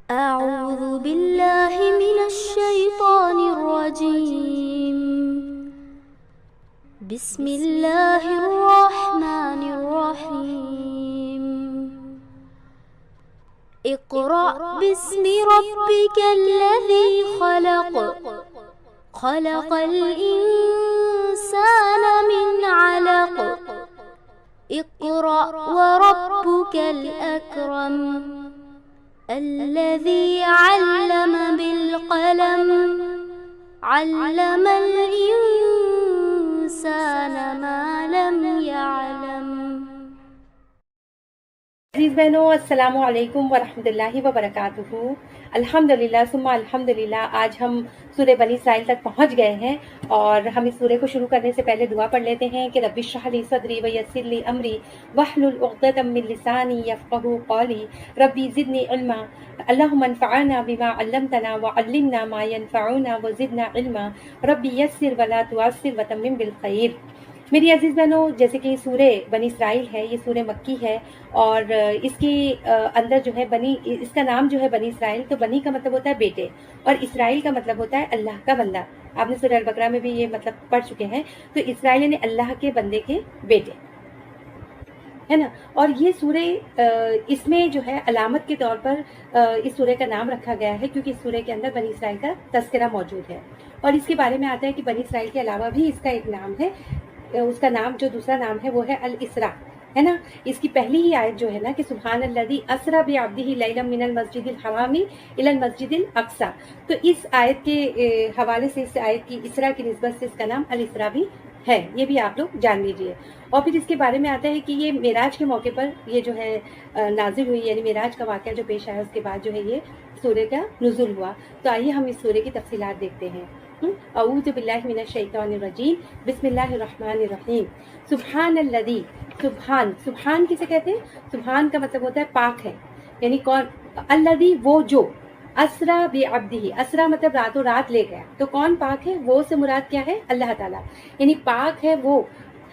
أعوذ بالله من الشيطان الرجيم. بسم الله الرحمن الرحيم. اقرأ باسم ربك الذي خلق. خلق الإنسان من علق. اقرأ وربك الأكرم. الذي علم بالقلم. علم الإنسان ما لم يعلم. عزیز بہنوں، السلام علیکم ورحمۃ اللہ وبرکاتہ۔ الحمدللہ ثم الحمدللہ، آج ہم سورہ بنی اسرائیل تک پہنچ گئے ہیں، اور ہم اس سورہ کو شروع کرنے سے پہلے دعا پڑھ لیتے ہیں کہ رب اشرح لی صدری ویسر لی امری واحلل عقدۃ من لسانی یفقہوا قولی ربی زدنی علما اللہم انفعنا بما علمتنا وعلمنا ما ینفعنا وزدنا علما ربی یسر ولا تعسر وتمم بالخیر۔ میری عزیز بہنوں، جیسے کہ یہ سورہ بنی اسرائیل ہے، یہ سورہ مکی ہے، اور اس کے اندر جو ہے اس کا نام جو ہے بنی اسرائیل، تو بنی کا مطلب ہوتا ہے بیٹے، اور اسرائیل کا مطلب ہوتا ہے اللہ کا بندہ۔ آپ نے سورہ البقرہ میں بھی یہ مطلب پڑھ چکے ہیں۔ تو اسرائیل یعنی اللہ کے بندے کے بیٹے، ہے نا۔ اور یہ سورہ اس میں جو ہے علامت کے طور پر اس سورہ کا نام رکھا گیا ہے، کیونکہ اس سورہ کے اندر بنی اسرائیل کا تذکرہ موجود ہے، اور اس کے بارے میں آتا ہے کہ بنی اسرائیل کے علاوہ بھی اس کا ایک نام ہے، اس کا نام جو دوسرا نام ہے وہ ہے الاسراء، ہے نا۔ اس کی پہلی ہی آیت جو ہے نا کہ سبحان الذی اسری بعبدہ لیلا من المسجد الحرام الی المسجد الاقصی، تو اس آیت کے حوالے سے، اس آیت کی اسراء کی نسبت سے اس کا نام الاسراء بھی ہے، یہ بھی آپ لوگ جان لیجئے۔ اور پھر اس کے بارے میں آتا ہے کہ یہ معراج کے موقع پر یہ جو ہے نازل ہوئی، یعنی معراج کا واقعہ جو پیش آیا، اس کے بعد جو ہے یہ سورہ کا نزول ہوا۔ تو آئیے ہم اس سورہ کی تفصیلات دیکھتے ہیں۔ اعوذ باللہ من الشیطان الرجیم، بسم اللہ الرحمن الرحیم۔ سبحان الذی، سبحان کسے کہتے ہیں؟ سبحان کا مطلب ہوتا ہے پاک ہے، یعنی کون؟ الذی، وہ جو، اسرا بعبدہ، اسرا مطلب راتوں رات لے گیا، تو کون پاک ہے؟ وہ سے مراد کیا ہے؟ اللہ تعالیٰ، یعنی پاک ہے وہ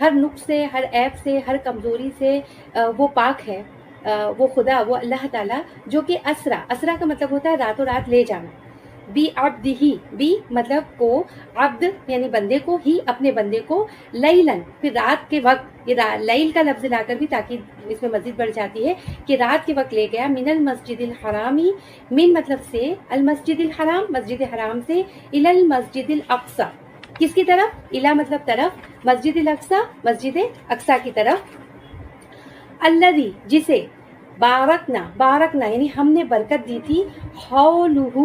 ہر نقص سے، ہر عیب سے، ہر کمزوری سے، وہ پاک ہے، وہ خدا، وہ اللہ تعالیٰ جو کہ اسرا کا مطلب ہوتا ہے راتوں رات لے جانا۔ بی عبدہ، بی مطلب کو، عبد یعنی بندے کو، ہی اپنے بندے کو، لیلن پھر رات کے وقت، یہ لیل کا لفظ لا کر بھی تاکید اس میں مزید بڑھ جاتی ہے کہ رات کے وقت لے گیا، من المسجد الحرامی، من مطلب سے، المسجد الحرام مسجد حرام سے، الی المسجد الاقصی، کس کی طرف؟ الی مطلب طرف، مسجد الاقصی مسجد اقصی کی طرف، الذی جسے، بارکنا یعنی ہم نے برکت دی تھی، حولہ،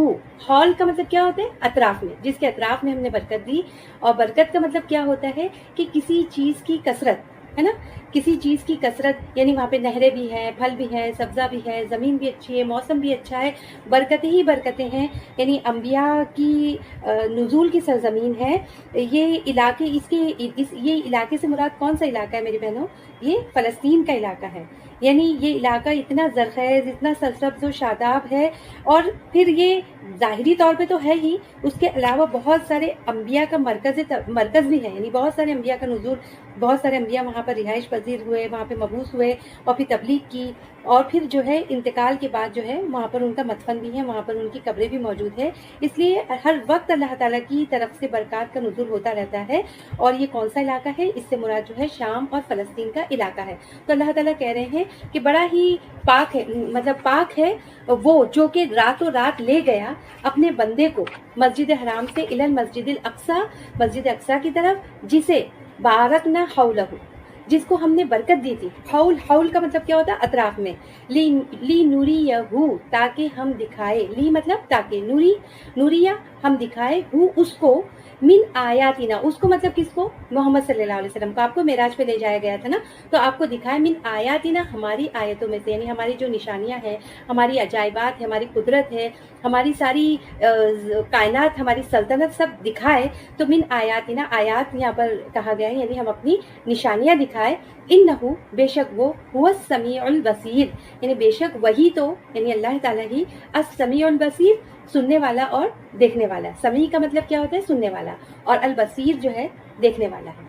حول کا مطلب کیا ہوتا ہے؟ اطراف میں، جس کے اطراف میں ہم نے برکت دی، اور برکت کا مطلب کیا ہوتا ہے کہ کسی چیز کی کثرت، ہے نا، کسی چیز کی کثرت، یعنی وہاں پہ نہریں بھی ہیں، پھل بھی ہیں، سبزہ بھی ہے، زمین بھی اچھی ہے، موسم بھی اچھا ہے، برکتیں ہی برکتیں ہیں، یعنی انبیاء کی نزول کی سرزمین ہے یہ علاقے۔ یہ علاقے سے مراد کون سا علاقہ ہے میری بہنوں؟ یہ فلسطین کا علاقہ ہے، یعنی یہ علاقہ اتنا زرخیز، اتنا سرسبز و شاداب ہے، اور پھر یہ ظاہری طور پہ تو ہے ہی، اس کے علاوہ بہت سارے انبیاء کا مرکز بھی ہے، یعنی بہت سارے انبیاء کا نزول، بہت سارے انبیاء وہاں پر رہائش پذیر ہوئے، وہاں پہ مبعوث ہوئے، اور پھر تبلیغ کی، اور پھر جو ہے انتقال کے بعد جو ہے وہاں پر ان کا مدفن بھی ہے، وہاں پر ان کی قبریں بھی موجود ہے، اس لیے ہر وقت اللہ تعالیٰ کی طرف سے برکات کا نزول ہوتا رہتا ہے۔ اور یہ کون سا علاقہ ہے؟ اس سے مراد جو ہے شام اور فلسطین کا علاقہ ہے۔ تو اللہ تعالیٰ کہہ رہے ہیں کہ بڑا ہی پاک ہے، مطلب پاک ہے وہ جو کہ راتوں رات لے گیا اپنے بندے کو مسجد حرام سے الی المسجد الاقصی، مسجد اقصی کی طرف، جسے بارکنا حولہ، جس کو ہم نے برکت دی تھی۔ حول کا مطلب کیا ہوتا ہے؟ اطراف میں، لی نوریہ، تاکہ ہم دکھائے، لی مطلب تاکہ، نوریہ ہم دکھائے، اس کو، من آیاتنا، اس کو مطلب کس کو؟ محمد صلی اللہ علیہ وسلم کو، آپ کو معراج پہ لے جایا گیا تھا نا، تو آپ کو دکھائے، من آیاتنا، ہماری آیتوں میں سے، یعنی ہماری جو نشانیاں ہیں، ہماری عجائبات ہے، ہماری قدرت ہے، ہماری ساری کائنات، ہماری سلطنت سب دکھائے، تو من آیاتنا، آیات یہاں پر کہا گیا ہے، یعنی ہم اپنی نشانیاں دکھائے، انہو بے شک وہ، هو السمیع البصیر، یعنی بے شک وہی تو، یعنی اللہ تعالیٰ ہی، السمیع البصیر، سننے والا اور دیکھنے والا۔ سمیع کا مطلب کیا ہوتا ہے؟ سننے والا، اور البصیر جو ہے دیکھنے والا ہے۔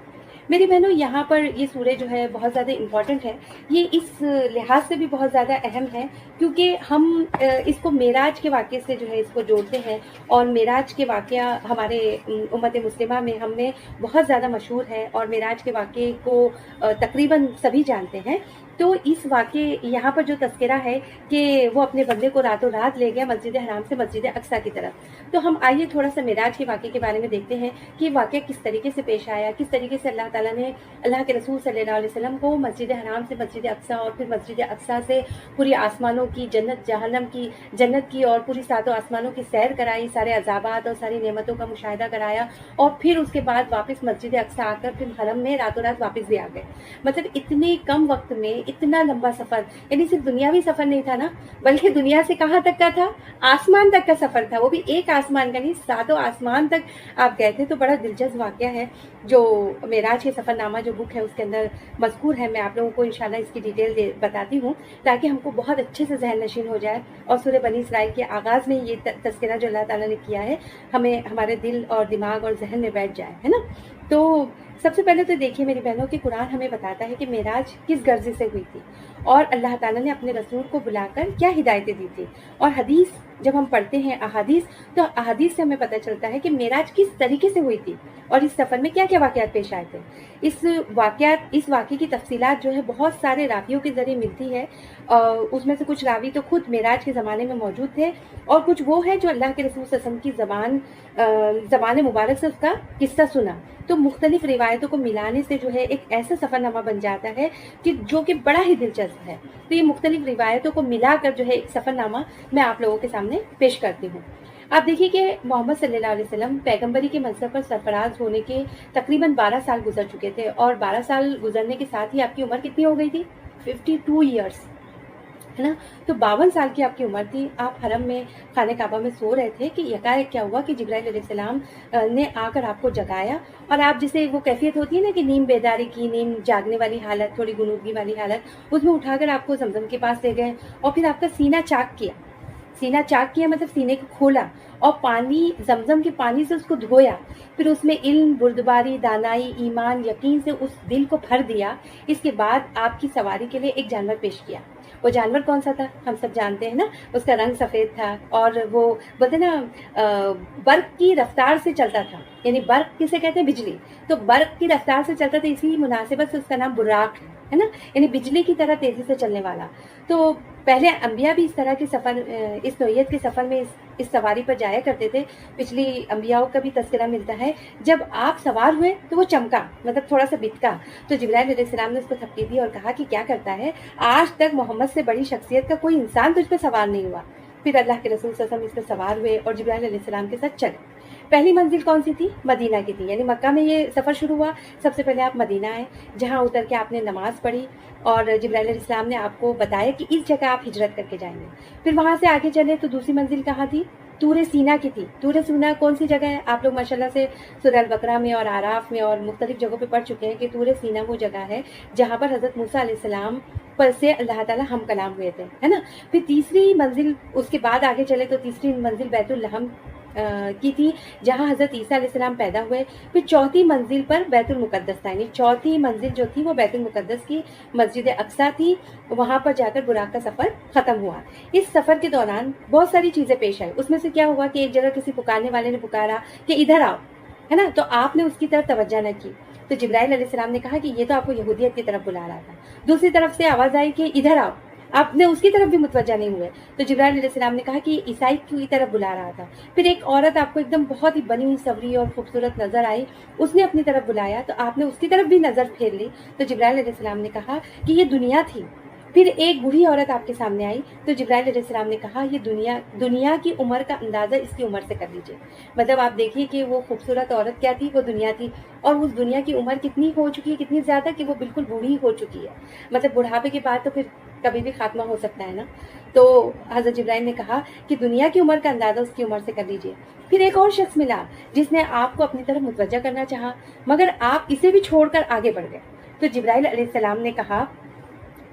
میری بہنوں यहाँ पर یہ सूरह जो है बहुत ज़्यादा इम्पॉर्टेंट है। ये इस लिहाज से भी बहुत ज़्यादा अहम है क्योंकि हम इसको मेराज के वाक़े से जो है इसको जोड़ते हैं और मेराज के वाक़या हमारे उम्मत मुस्लिमा में हम में बहुत ज़्यादा मशहूर है और मेराज के वाक़े को तकरीबन सभी जानते हैं। तो इस वाक़े यहाँ पर जो तस्करा है कि वो अपने बंदे को रातों रात ले गया मस्जिद हराम से मस्जिद अक्सा की तरफ। तो हम आइए थोड़ा सा मेराज के वाक़े के बारे में देखते हैं कि वाक़या किस तरीके से पेश आया, किस तरीके से अल्लाह ताला ने अल्लाह के रसूल सल्लल्लाहु अलैहि वसल्लम को मस्जिद हराम से मस्जिद अक्सा और फिर मस्जिद अक्सा से पूरी आसमानों की जन्नत जहन्नम की जन्नत की और पूरी सातों आसमानों की सैर कराई, सारे अजाबात और सारी नेमतों का मुशाहिदा कराया और फिर उसके बाद वापस मस्जिद अक्सा आकर फिर हरम में रातों रात वापस भी आ गए। मतलब इतने कम वक्त में इतना लंबा सफ़र, यानी सिर्फ दुनियावी सफ़र नहीं था ना, बल्कि दुनिया से कहाँ तक का था, आसमान तक का सफ़र था। वो भी एक आसमान का नहीं, सातों आसमान तक आप गए थे। तो बड़ा दिलचस्प वाक़या है जो मेराज के सफ़रनामा जो बुक है उसके अंदर मज़कूर है। मैं आप लोगों को इंशाल्लाह इसकी डिटेल बताती हूँ ताकि हमको बहुत अच्छे से जहन नशीन हो जाए और सूरह बनी इसराइल के आगाज़ में ये तज़किरा जो अल्लाह ताला ने किया है हमें हमारे दिल और दिमाग और जहन में बैठ जाए, है ना। तो सबसे पहले तो देखिए मेरी बहनों कि कुरान हमें बताता है कि मेराज किस गर्ज से हुई थी और अल्लाह ताला ने अपने रसूल को बुलाकर क्या हिदायतें दी थी। और हदीस जब हम पढ़ते हैं अहादीस, तो अहादीस से हमें पता चलता है कि मेराज किस तरीके से हुई थी और इस सफ़र में क्या क्या वाक़यात पेश आए थे। इस वाक़े की तफसीलात जो है बहुत सारे रावियों के ज़रिए मिलती है। उसमें से कुछ रावी तो खुद मेराज के ज़माने में मौजूद थे और कुछ वो है जो अल्लाह के रसूल सल्लल्लाहु अलैहि वसल्लम की ज़बान मुबारक से उसका किस्सा सुना। तो मुख्तलिफ रिवायतों को मिलाने से जो है एक ऐसा सफ़रनामा बन जाता है कि जो कि बड़ा ही दिलचस्प है। तो ये मुख्तलिफ रिवायतों को मिलाकर जो है एक सफ़रनामा मैं आप लोगों के सामने पेश करती हूँ। आप देखिए कि मोहम्मद सल्लल्लाहु अलैहि वसल्लम पैगंबरी के मनसब पर सरफराज होने के तकरीबन 12 साल गुजर चुके थे और 12 साल गुजरने के साथ ही आपकी उम्र कितनी हो गई थी, 52 ईयर्स, है ना। तो 52 साल की आपकी उम्र थी। आप हरम में खाने काबा में सो रहे थे कि यकायक क्या हुआ कि जिब्राइल अलैहिस्सलाम ने आकर आपको जगाया और आप जिसे वो कैफियत होती है ना कि नींद बेदारी की, नींद जागने वाली हालत, थोड़ी गुनूदगी वाली हालत, उसमें उठाकर आपको जमजम के पास ले गए और फिर आपका सीना चाक किया मतलब सीने को खोला और पानी जमजम के पानी से उसको धोया, फिर उसमें इल्म, बुर्दबारी, दानाई, ईमान, यकीन से उस दिल को भर दिया। इसके बाद आपकी सवारी के लिए एक जानवर पेश किया। वो जानवर कौन सा था हम सब जानते हैं ना, उसका रंग सफ़ेद था और वो बोलते ना बर्फ की रफ्तार से चलता था, यानी बर्फ किसे कहते हैं, बिजली। तो बर्फ की रफ्तार से चलता था, इसी मुनासिबत से उसका नाम बुर्राक है ना, यानी बिजली की तरह तेज़ी से चलने वाला। तो पहले अंबिया भी इस तरह के सफ़र, इस नौइयत के सफ़र में इस सवारी पर जाया करते थे। पिछली अंबियाओं का भी तज़किरा मिलता है। जब आप सवार हुए तो वो चमका, मतलब थोड़ा सा बितका। तो जिब्राइल अलैहिस्सलाम ने उसको थपकी दी और कहा कि क्या करता है, आज तक मोहम्मद से बड़ी शख्सियत का कोई इंसान तुझ पर सवार नहीं हुआ। फिर अल्लाह के रसूल सल्लल्लाहु अलैहि वसल्लम इस पर सवार हुए और जिब्राइल अलैहिस्सलाम के साथ चले। पहली मंजिल कौन सी थी, मदीना की थी, यानी मक्का में ये सफ़र शुरू हुआ। सबसे पहले आप मदीना आए, जहाँ उतर के आपने नमाज़ पढ़ी और जिब्राइल अलैहिस्सलाम ने आपको बताया कि इस जगह आप हिजरत करके जाएंगे। फिर वहाँ से आगे चले तो दूसरी मंजिल कहाँ थी, तूर सीना की थी। तूर सीना कौन सी जगह है, आप लोग माशाल्लाह से सूरह अल-बकरा में और आराफ में और मुख्तलिफ जगहों पे पढ़ चुके हैं कि तूर सीना वो जगह है जहाँ पर हज़रत मूसा अलैहिस्सलाम पर से अल्लाह ताला हम कलाम हुए थे, है ना। फिर तीसरी मंजिल, उसके बाद आगे चले तो तीसरी मंजिल बैतुल लहम की थी जहाँ हज़रत ईसा अलैहिस्सलाम पैदा हुए। फिर चौथी मंजिल पर बैतुल मुक़द्दस था, यानी चौथी मंजिल जो थी वो बैतुल मुक़द्दस की मस्जिद अक्सा थी। वहाँ पर जाकर बुराक का सफ़र ख़त्म हुआ। इस सफ़र के दौरान बहुत सारी चीज़ें पेश आई। उसमें से क्या हुआ कि एक जगह किसी पुकारने वाले ने पुकारा कि इधर आओ, है ना। तो आपने उसकी तरफ तवज्जो न की। तो जिब्राइल अलैहिस्सलाम ने कहा कि ये तो आपको यहूदियत की तरफ बुला रहा था। दूसरी तरफ से आवाज़ आई कि इधर आओ, आपने उसकी तरफ भी मुतवज्जा नहीं हुए। तो जिब्राइल अलैहिस्सलाम ने कहा कि ईसाई की तरफ बुला रहा था। फिर एक औरत आपको एकदम बहुत ही बनी सवरी और खूबसूरत नज़र आई, उसने अपनी तरफ बुलाया तो आपने उसकी तरफ भी नज़र फेर ली। तो जिब्राइल अलैहिस्सलाम ने कहा कि ये दुनिया थी। फिर एक बूढ़ी औरत आपके सामने आई तो जिब्राइल अलैहिस्सलाम ने कहा ये दुनिया की उम्र का अंदाज़ा इसकी उम्र से कर लीजिए। मतलब आप देखिए कि वो खूबसूरत औरत क्या थी, वो दुनिया थी और उस दुनिया की उम्र कितनी हो चुकी है, कितनी ज़्यादा कि वो बिल्कुल बूढ़ी हो चुकी है। मतलब बुढ़ापे के बाद तो फिर कभी भी खात्मा हो सकता है ना। तो हज़रत जिब्राइल ने कहा कि दुनिया की उम्र का अंदाज़ा उसकी उम्र से कर लीजिए। फिर एक और शख्स मिला जिसने आपको अपनी तरफ मुतवज्जा करना चाहा, मगर आप इसे भी छोड़कर आगे बढ़ गए। तो जिब्राइल अलैहिस्सलाम ने कहा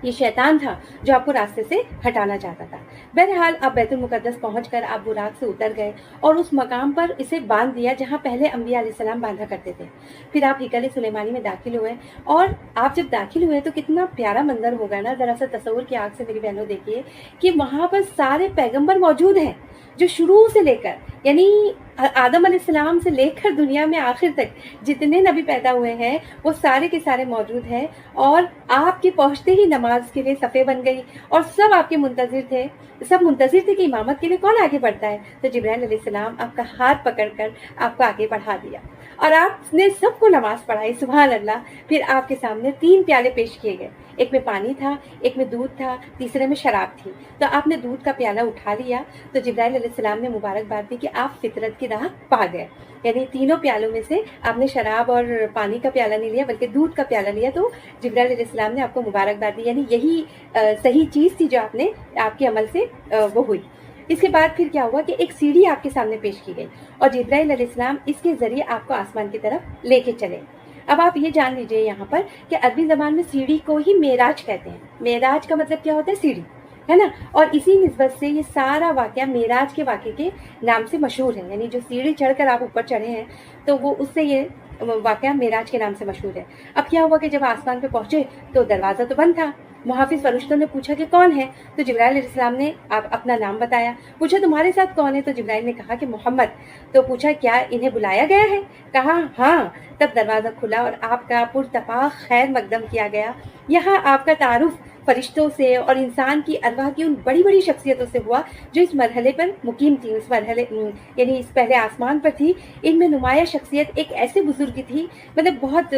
ये शैतान था जो आपको रास्ते से हटाना चाहता था। बहरहाल आप बैतुल मुकद्दस पहुंचकर आप बुराक से उतर गए और उस मकाम पर इसे बांध दिया जहां पहले अंबिया अलैहिस्सलाम बांधा करते थे। फिर आप हिकल सुलेमानी में दाखिल हुए और आप जब दाखिल हुए तो कितना प्यारा मंजर होगा ना, जरा सा तस्वुर की आंख से मेरी बहनों देखिए कि वहां पर सारे पैगंबर मौजूद हैं जो शुरू से लेकर यानी आदम अलैहिस्सलाम से लेकर दुनिया में आखिर तक जितने नबी पैदा हुए हैं वो सारे के सारे मौजूद हैं। और आपके पहुंचते ही नमाज के लिए सफ़े बन गई और सब आपके मुंतजिर थे, सब मुंतजिर थे कि इमामत के लिए कौन आगे बढ़ता है। तो जिब्राइल अलैहिस्सलाम आपका हाथ पकड़कर आपको आगे बढ़ा दिया और आपने सबको नमाज पढ़ाई, सुभान अल्लाह। फिर आपके सामने 3 प्याले पेश किए गए, एक में पानी था, एक में दूध था, तीसरे में शराब थी। तो आपने दूध का प्याला उठा लिया तो जिब्राइल अलैहिस्सलाम ने मुबारकबाद दी कि आप फितरत की राह पा गए। यानी तीनों प्यालों में से आपने शराब और पानी का प्याला नहीं लिया बल्कि दूध का प्याला लिया, तो जिब्राइल अलैहिस्सलाम ने आपको मुबारकबाद दी। यानी यही सही चीज़ थी जो आपने आपके अमल से वो हुई। इसके बाद फिर क्या हुआ कि एक सीढ़ी आपके सामने पेश की गई और जिब्राइल अलैहिस्सलाम इसके ज़रिए आपको आसमान की तरफ लेके चले। अब आप ये जान लीजिए यहाँ पर कि अरबी ज़बान में सीढ़ी को ही मेराज कहते हैं। मेराज का मतलब क्या होता है? सीढ़ी, है ना। और इसी निस्बत से ये सारा वाक़या मेराज के वाक़े के नाम से मशहूर है। यानी जो सीढ़ी चढ़कर आप ऊपर चढ़े हैं तो वो उससे ये वाक़या मेराज के नाम से मशहूर है। अब क्या हुआ कि जब आसमान पे पहुँचे तो दरवाज़ा तो बंद था। मुहाफिज फरिश्तों ने पूछा कि कौन है, तो जिब्राइल अलैहिस्सलाम ने अपना नाम बताया। पूछा तुम्हारे साथ कौन है, तो जिब्राइल ने कहा कि मोहम्मद। तो पूछा क्या इन्हें बुलाया गया है, कहा हाँ। तब दरवाज़ा खुला और आपका पुरतफा खैर मकदम किया गया। यहाँ आपका तारुफ फरिश्तों से और इंसान की अरवाह की उन बड़ी बड़ी शख्सियतों से हुआ जो इस मरहले पर मुकीम थी, इस मरहले यानी इस पहले आसमान पर थी। इनमें नुमाया शख्सियत एक ऐसे बुजुर्ग थी, मतलब बहुत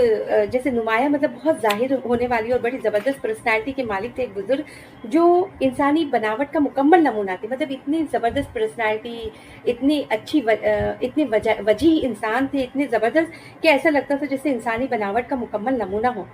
जैसे नुमाया मतलब बहुत जाहिर होने वाली और बड़ी ज़बरदस्त पर्सनैलिटी के मालिक थे। एक बुजुर्ग जो इंसानी बनावट का मुकम्मल नमूना थे, मतलब इतनी ज़बरदस्त पर्सनैलिटी, इतनी अच्छी इतने वजीह इंसान थे, इतने ज़बरदस्त कि ऐसा लगता था जैसे इंसानी बनावट का मुकम्मल नमूना हो।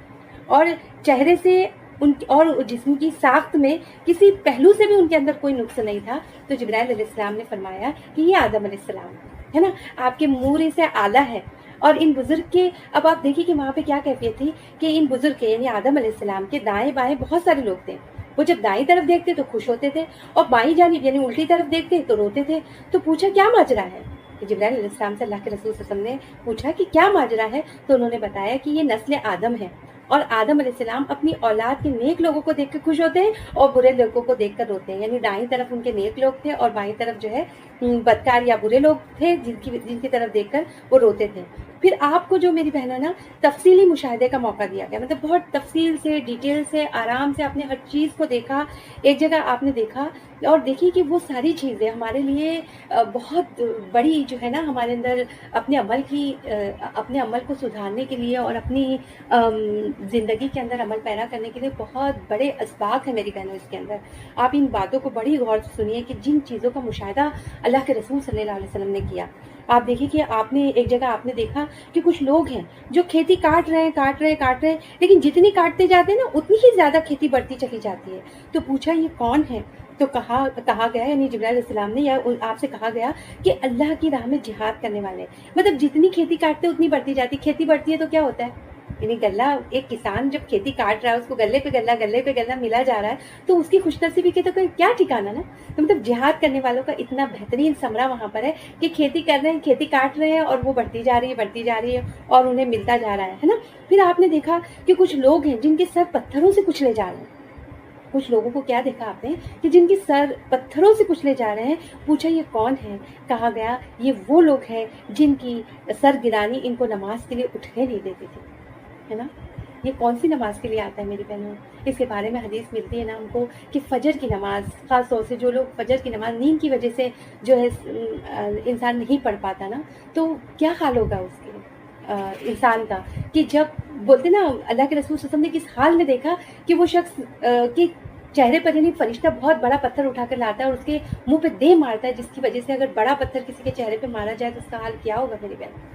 और चेहरे से उनकी और जिस्म की साख्त में किसी पहलू से भी उनके अंदर कोई नुक्स नहीं था। तो जिब्राइल अलैहिस्सलाम ने फरमाया कि ये आदम अलैहिस्सलाम है ना, आपके मूरे से आला है। और इन बुजुर्ग के, अब आप देखिए कि वहाँ पे क्या कैफियत थी कि इन बुजुर्ग के यानी आदम अलैहिस्सलाम के दाएं बाएं बहुत सारे लोग थे। वो जब दाईं तरफ देखते तो खुश होते थे और बाईं जानिब यानी उल्टी तरफ देखते तो रोते थे। तो पूछा क्या माजरा है, जिब्राइल अलैहिस्सलाम से अल्लाह के रसूल सल्लल्लाहु अलैहि वसल्लम ने पूछा कि क्या माजरा है, तो उन्होंने बताया कि ये नस्ल आदम है और आदम अलैहिस्सलाम अपनी औलाद के नेक लोगों को देखकर खुश होते हैं और बुरे लोगों को देखकर रोते हैं। यानी दाईं तरफ उनके नेक लोग थे और बाईं तरफ जो है बदकार या बुरे लोग थे जिनकी तरफ देखकर वो रोते थे। फिर आपको जो मेरी बहनों ना तफसीली मुशाहिदे का मौका दिया गया, मतलब बहुत तफसील से, डिटेल से, आराम से आपने हर चीज़ को देखा, एक जगह आपने देखा और देखिए कि वो सारी चीज़ें हमारे लिए बहुत बड़ी जो है ना, हमारे अंदर अपने अमल को सुधारने के लिए और अपनी ज़िंदगी के अंदर अमल पैदा करने के लिए बहुत बड़े असबाब हैं मेरी बहनों इसके अंदर। आप इन बातों को बड़ी गौर से सुनिए कि जिन चीज़ों का मुशाहिदा अल्लाह के रसूल सल्लल्लाहु अलैहि वसल्लम ने किया। आप देखिए कि आपने एक जगह आपने देखा कि कुछ लोग हैं जो खेती काट रहे हैं, लेकिन जितनी काटते जाते हैं ना उतनी ही ज़्यादा खेती बढ़ती चली जाती है। तो पूछा ये कौन है, तो कहा गया यानी जिब्राइल अलैहिस्सलाम ने या आपसे कहा गया कि अल्लाह की राह में जिहाद करने वाले। मतलब जितनी खेती काटते उतनी बढ़ती जाती, खेती बढ़ती है तो क्या होता है, यानी गल्ला, एक किसान जब खेती काट रहा है उसको गल्ले पे गल्ला मिला जा रहा है तो उसकी खुशनसीबी के तो कोई क्या ठिकाना ना। तो मतलब जिहाद करने वालों का इतना बेहतरीन समरा वहाँ पर है कि खेती कर रहे हैं, खेती काट रहे हैं और वो बढ़ती जा रही है और उन्हें मिलता जा रहा है ना। फिर आपने देखा कि कुछ लोग हैं जिनके सर पत्थरों से कुचले जा रहे हैं। कुछ लोगों को क्या देखा आपने कि जिनके सर पत्थरों से कुचले जा रहे हैं। पूछा ये कौन है, कहा गया ये वो लोग हैं जिनकी सर गिरानी इनको नमाज के लिए उठने नहीं देती थी, है ना। ये कौन सी नमाज के लिए आता है मेरी बहनों, इसके बारे में हदीस मिलती है ना हमको कि फ़जर की नमाज, ख़ास तौर से जो लोग फ़जर की नमाज नींद की वजह से जो है इंसान नहीं पढ़ पाता ना, तो क्या हाल होगा उसके इंसान का, कि जब बोलते ना अल्लाह के रसूल सल्लल्लाहु अलैहि वसल्लम ने किस हाल में देखा कि वो शख्स के चेहरे पर यानी फरिश्ता बहुत बड़ा पत्थर उठाकर लाता है और उसके मुंह पे दे मारता है, जिसकी वजह से अगर बड़ा पत्थर किसी के चेहरे पे मारा जाए तो उसका हाल क्या होगा मेरी बहन।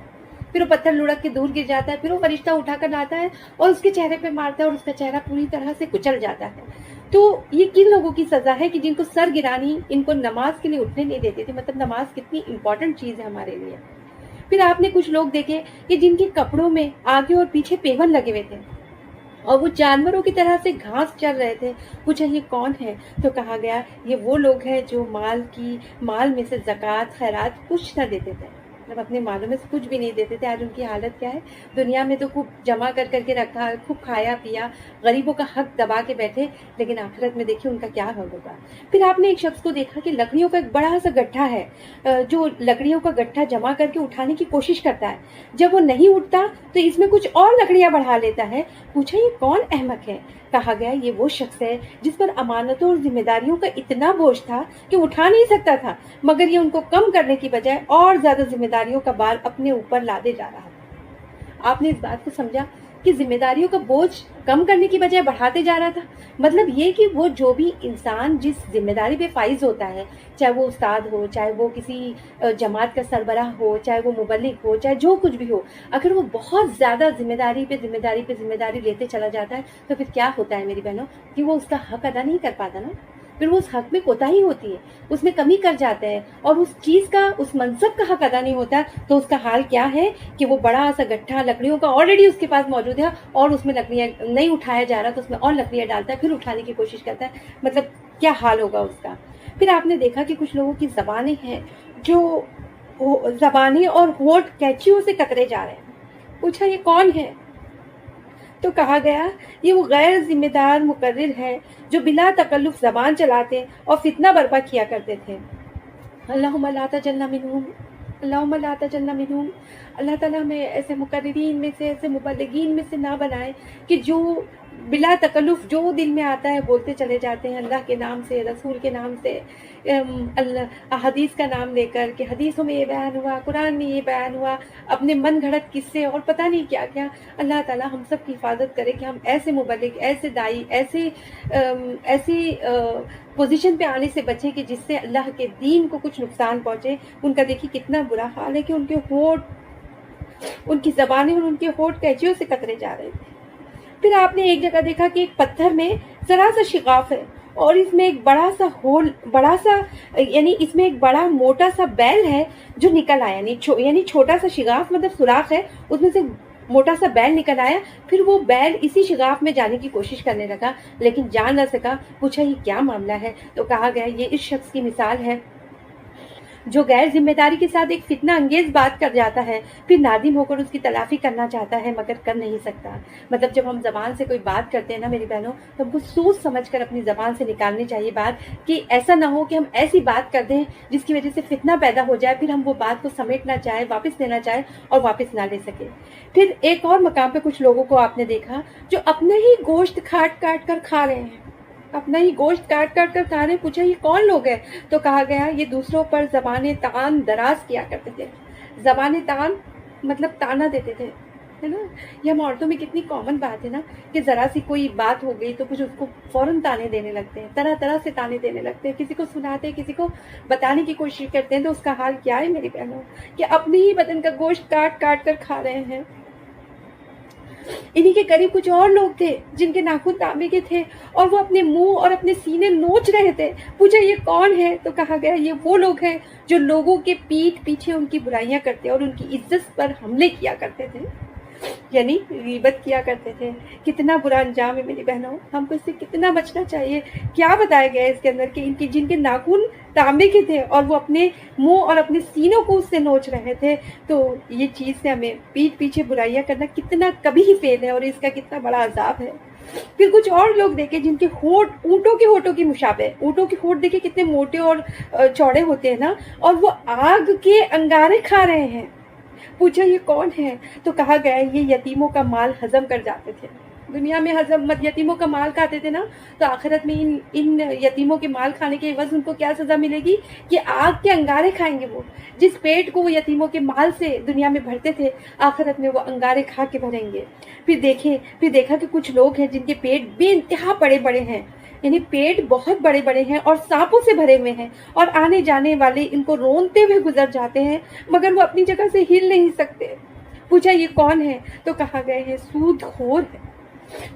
फिर वो पत्थर लुढ़क के दूर गिर जाता है, फिर वो फरिश्ता उठाकर लाता है और उसके चेहरे पे मारता है और उसका चेहरा पूरी तरह से कुचल जाता है। तो ये किन लोगों की सज़ा है कि जिनको सर गिरानी इनको नमाज के लिए उठने नहीं देती थी। मतलब नमाज कितनी इंपॉर्टेंट चीज़ है हमारे लिए। फिर आपने कुछ लोग देखे कि जिनके कपड़ों में आगे और पीछे पेवन लगे हुए थे और वो जानवरों की तरह से घास चर रहे थे। पूछा ये कौन है? तो कहा गया ये वो लोग हैं जो माल में से ज़कात खैरात कुछ न देते थे, मतलब अपने मालों में से कुछ भी नहीं देते थे। आज उनकी हालत क्या है? दुनिया में तो खूब जमा कर करके रखा, खूब खाया पिया, गरीबों का हक दबा के बैठे, लेकिन आखिरत में देखिए उनका क्या हाल होगा। फिर आपने एक शख्स को देखा कि लकड़ियों का एक बड़ा सा गड्ढा है, जो लकड़ियों का गड्ढा जमा करके उठाने की कोशिश करता है। जब वो नहीं उठता तो इसमें कुछ और लकड़ियां बढ़ा लेता है। पूछा ये कौन अहमक है? कहा गया ये वो शख्स है जिस पर अमानतों और जिम्मेदारियों का इतना बोझ था कि उठा नहीं सकता था, मगर ये उनको कम करने की बजाय और ज्यादा जिम्मेदारियों का भार अपने ऊपर लादे जा रहा था। आपने इस बात को समझा कि जिम्मेदारियों का बोझ कम करने की बजाय बढ़ाते जा रहा था। मतलब ये कि वो जो भी इंसान जिस जिम्मेदारी पे फाइज होता है, चाहे वो उस्ताद हो, चाहे वो किसी जमात का सरबराह हो, चाहे वो मुबल्लिग हो, चाहे जो कुछ भी हो, अगर वो बहुत ज़्यादा जिम्मेदारी लेते चला जाता है तो फिर क्या होता है मेरी बहनों, कि वो उसका हक अदा नहीं कर पाता ना, फिर वो उस हक में कोताही होती है, उसमें कमी कर जाता है और उस चीज़ का, उस मनसब का हक अदा नहीं होता। तो उसका हाल क्या है कि वो बड़ा सा गट्ठा लकड़ियों का ऑलरेडी उसके पास मौजूद है और उसमें लकड़ियाँ नहीं उठाया जा रहा तो उसमें और लकड़ियाँ डालता है, फिर उठाने की कोशिश करता है। मतलब क्या हाल होगा उसका। फिर आपने देखा कि कुछ लोगों की ज़बानें हैं जो ज़बानें और होंठ कैंचियों से कतरे जा रहे हैं। पूछा ये कौन है? तो कहा गया ये वो गैर जिम्मेदार मुकर्रिर हैं जो बिला तकल्लुफ ज़बान चलाते और फितना बर्पा किया करते थे। अल्लाहुम्मा ला तजल्ना मिनहुम, अल्लाहुम्मा ला तजल्ना मिनहुम। अल्लाह ताला हमें ऐसे मुकर्रिरीन में से, ऐसे मुबल्लिगीन में से ना बनाए कि जो बिला तकल्लुफ जो दिल में आता है बोलते चले जाते हैं अल्लाह के नाम से, रसूल के नाम से, हदीस का नाम लेकर कि हदीसों में ये बयान हुआ, कुरान में ये बयान हुआ, अपने मन घड़त किस्से और पता नहीं क्या क्या। अल्लाह ताला हम सब की हिफाजत करे कि हम ऐसे मुबल्लिग, ऐसे दाई, ऐसी पोजीशन पे आने से बचें कि जिससे अल्लाह के दीन को कुछ नुकसान पहुंचे। उनका देखिए कितना बुरा हाल है कि उनके होंठ, उनकी ज़बानें और उनके होंठ कैंचियों से कतरे जा रहे थे। फिर आपने एक जगह देखा कि एक पत्थर में जरा सा शिगाफ है और इसमें एक बड़ा सा यानी इसमें एक बड़ा मोटा सा बैल है जो निकल आया, यानी छोटा सा शिगाफ मतलब सुराख है, उसमें से मोटा सा बैल निकल आया। फिर वो बैल इसी शिगाफ में जाने की कोशिश करने लगा लेकिन जा न सका। पूछा ये क्या मामला है? तो कहा गया ये इस शख्स की मिसाल है जो गैर जिम्मेदारी के साथ एक फितना अंगेज बात कर जाता है, फिर नादिम होकर उसकी तलाफी करना चाहता है मगर कर नहीं सकता। मतलब जब हम जबान से कोई बात करते हैं ना मेरी बहनों, तो हमको सोच समझ कर अपनी जबान से निकालनी चाहिए बात, कि ऐसा ना हो कि हम ऐसी बात कर दें जिसकी वजह से फितना पैदा हो जाए, फिर हम वो बात को समेटना चाहे, वापस लेना चाहे और वापस ना ले सके। फिर एक और मकाम पे कुछ लोगों को आपने देखा जो अपने ही गोश्त काट कर खा रहे हैं, अपना ही गोश्त काट कर खा रहे। पूछा ये कौन लोग हैं? तो कहा गया ये दूसरों पर ज़बाने तान दराज किया करते थे। ज़बाने तान मतलब ताना देते थे, है ना। ये हम औरतों में कितनी कॉमन बात है ना कि ज़रा सी कोई बात हो गई तो कुछ उसको फ़ौरन ताने देने लगते हैं, तरह तरह से ताने देने लगते हैं, किसी को सुनाते हैं, किसी को बताने की कोशिश करते हैं। तो उसका हाल क्या है मेरी बहनों कि अपने ही बदन का गोश्त काट कर खा रहे हैं। इन्हीं के करीब कुछ और लोग थे जिनके नाखून तांबे के थे और वो अपने मुंह और अपने सीने नोच रहे थे। पूछा ये कौन है? तो कहा गया ये वो लोग हैं जो लोगों के पीठ पीछे उनकी बुराइयां करते और उनकी इज्जत पर हमले किया करते थे, यानी गीबत किया करते थे। कितना बुरा अंजाम है मेरी बहनों, हमको इससे कितना बचना चाहिए। क्या बताया गया है इसके अंदर कि इनके जिनके नाखून तांबे के थे और वो अपने मुंह और अपने सीनों को उससे नोच रहे थे। तो ये चीज़ से हमें पीठ पीछे बुराइयां करना कितना कभी ही फेल है और इसका कितना बड़ा अजाब है। फिर कुछ और लोग देखे जिनके होंठ ऊँटों के होठों की मुशाबे, ऊँटों के होंठ देखे कितने मोटे और चौड़े होते हैं ना, और वो आग के अंगारे खा रहे हैं। पूछा ये कौन है? तो कहा गया ये यतीमों का माल हजम कर जाते थे। दुनिया में यतीमों का माल खाते थे ना, तो आखिरत में इन यतीमों के माल खाने के एवज उनको क्या सजा मिलेगी कि आग के अंगारे खाएंगे। वो जिस पेट को वो यतीमों के माल से दुनिया में भरते थे, आखिरत में वो अंगारे खा के भरेंगे। फिर देखा कि कुछ लोग हैं जिनके पेट बेइंतहा बड़े बड़े हैं, यानी पेट बहुत बड़े बड़े हैं और सांपों से भरे हुए हैं और आने जाने वाले इनको रोनते हुए गुजर जाते हैं मगर वो अपनी जगह से हिल नहीं सकते। पूछा ये कौन है? तो कहा गया है सूदखोर है।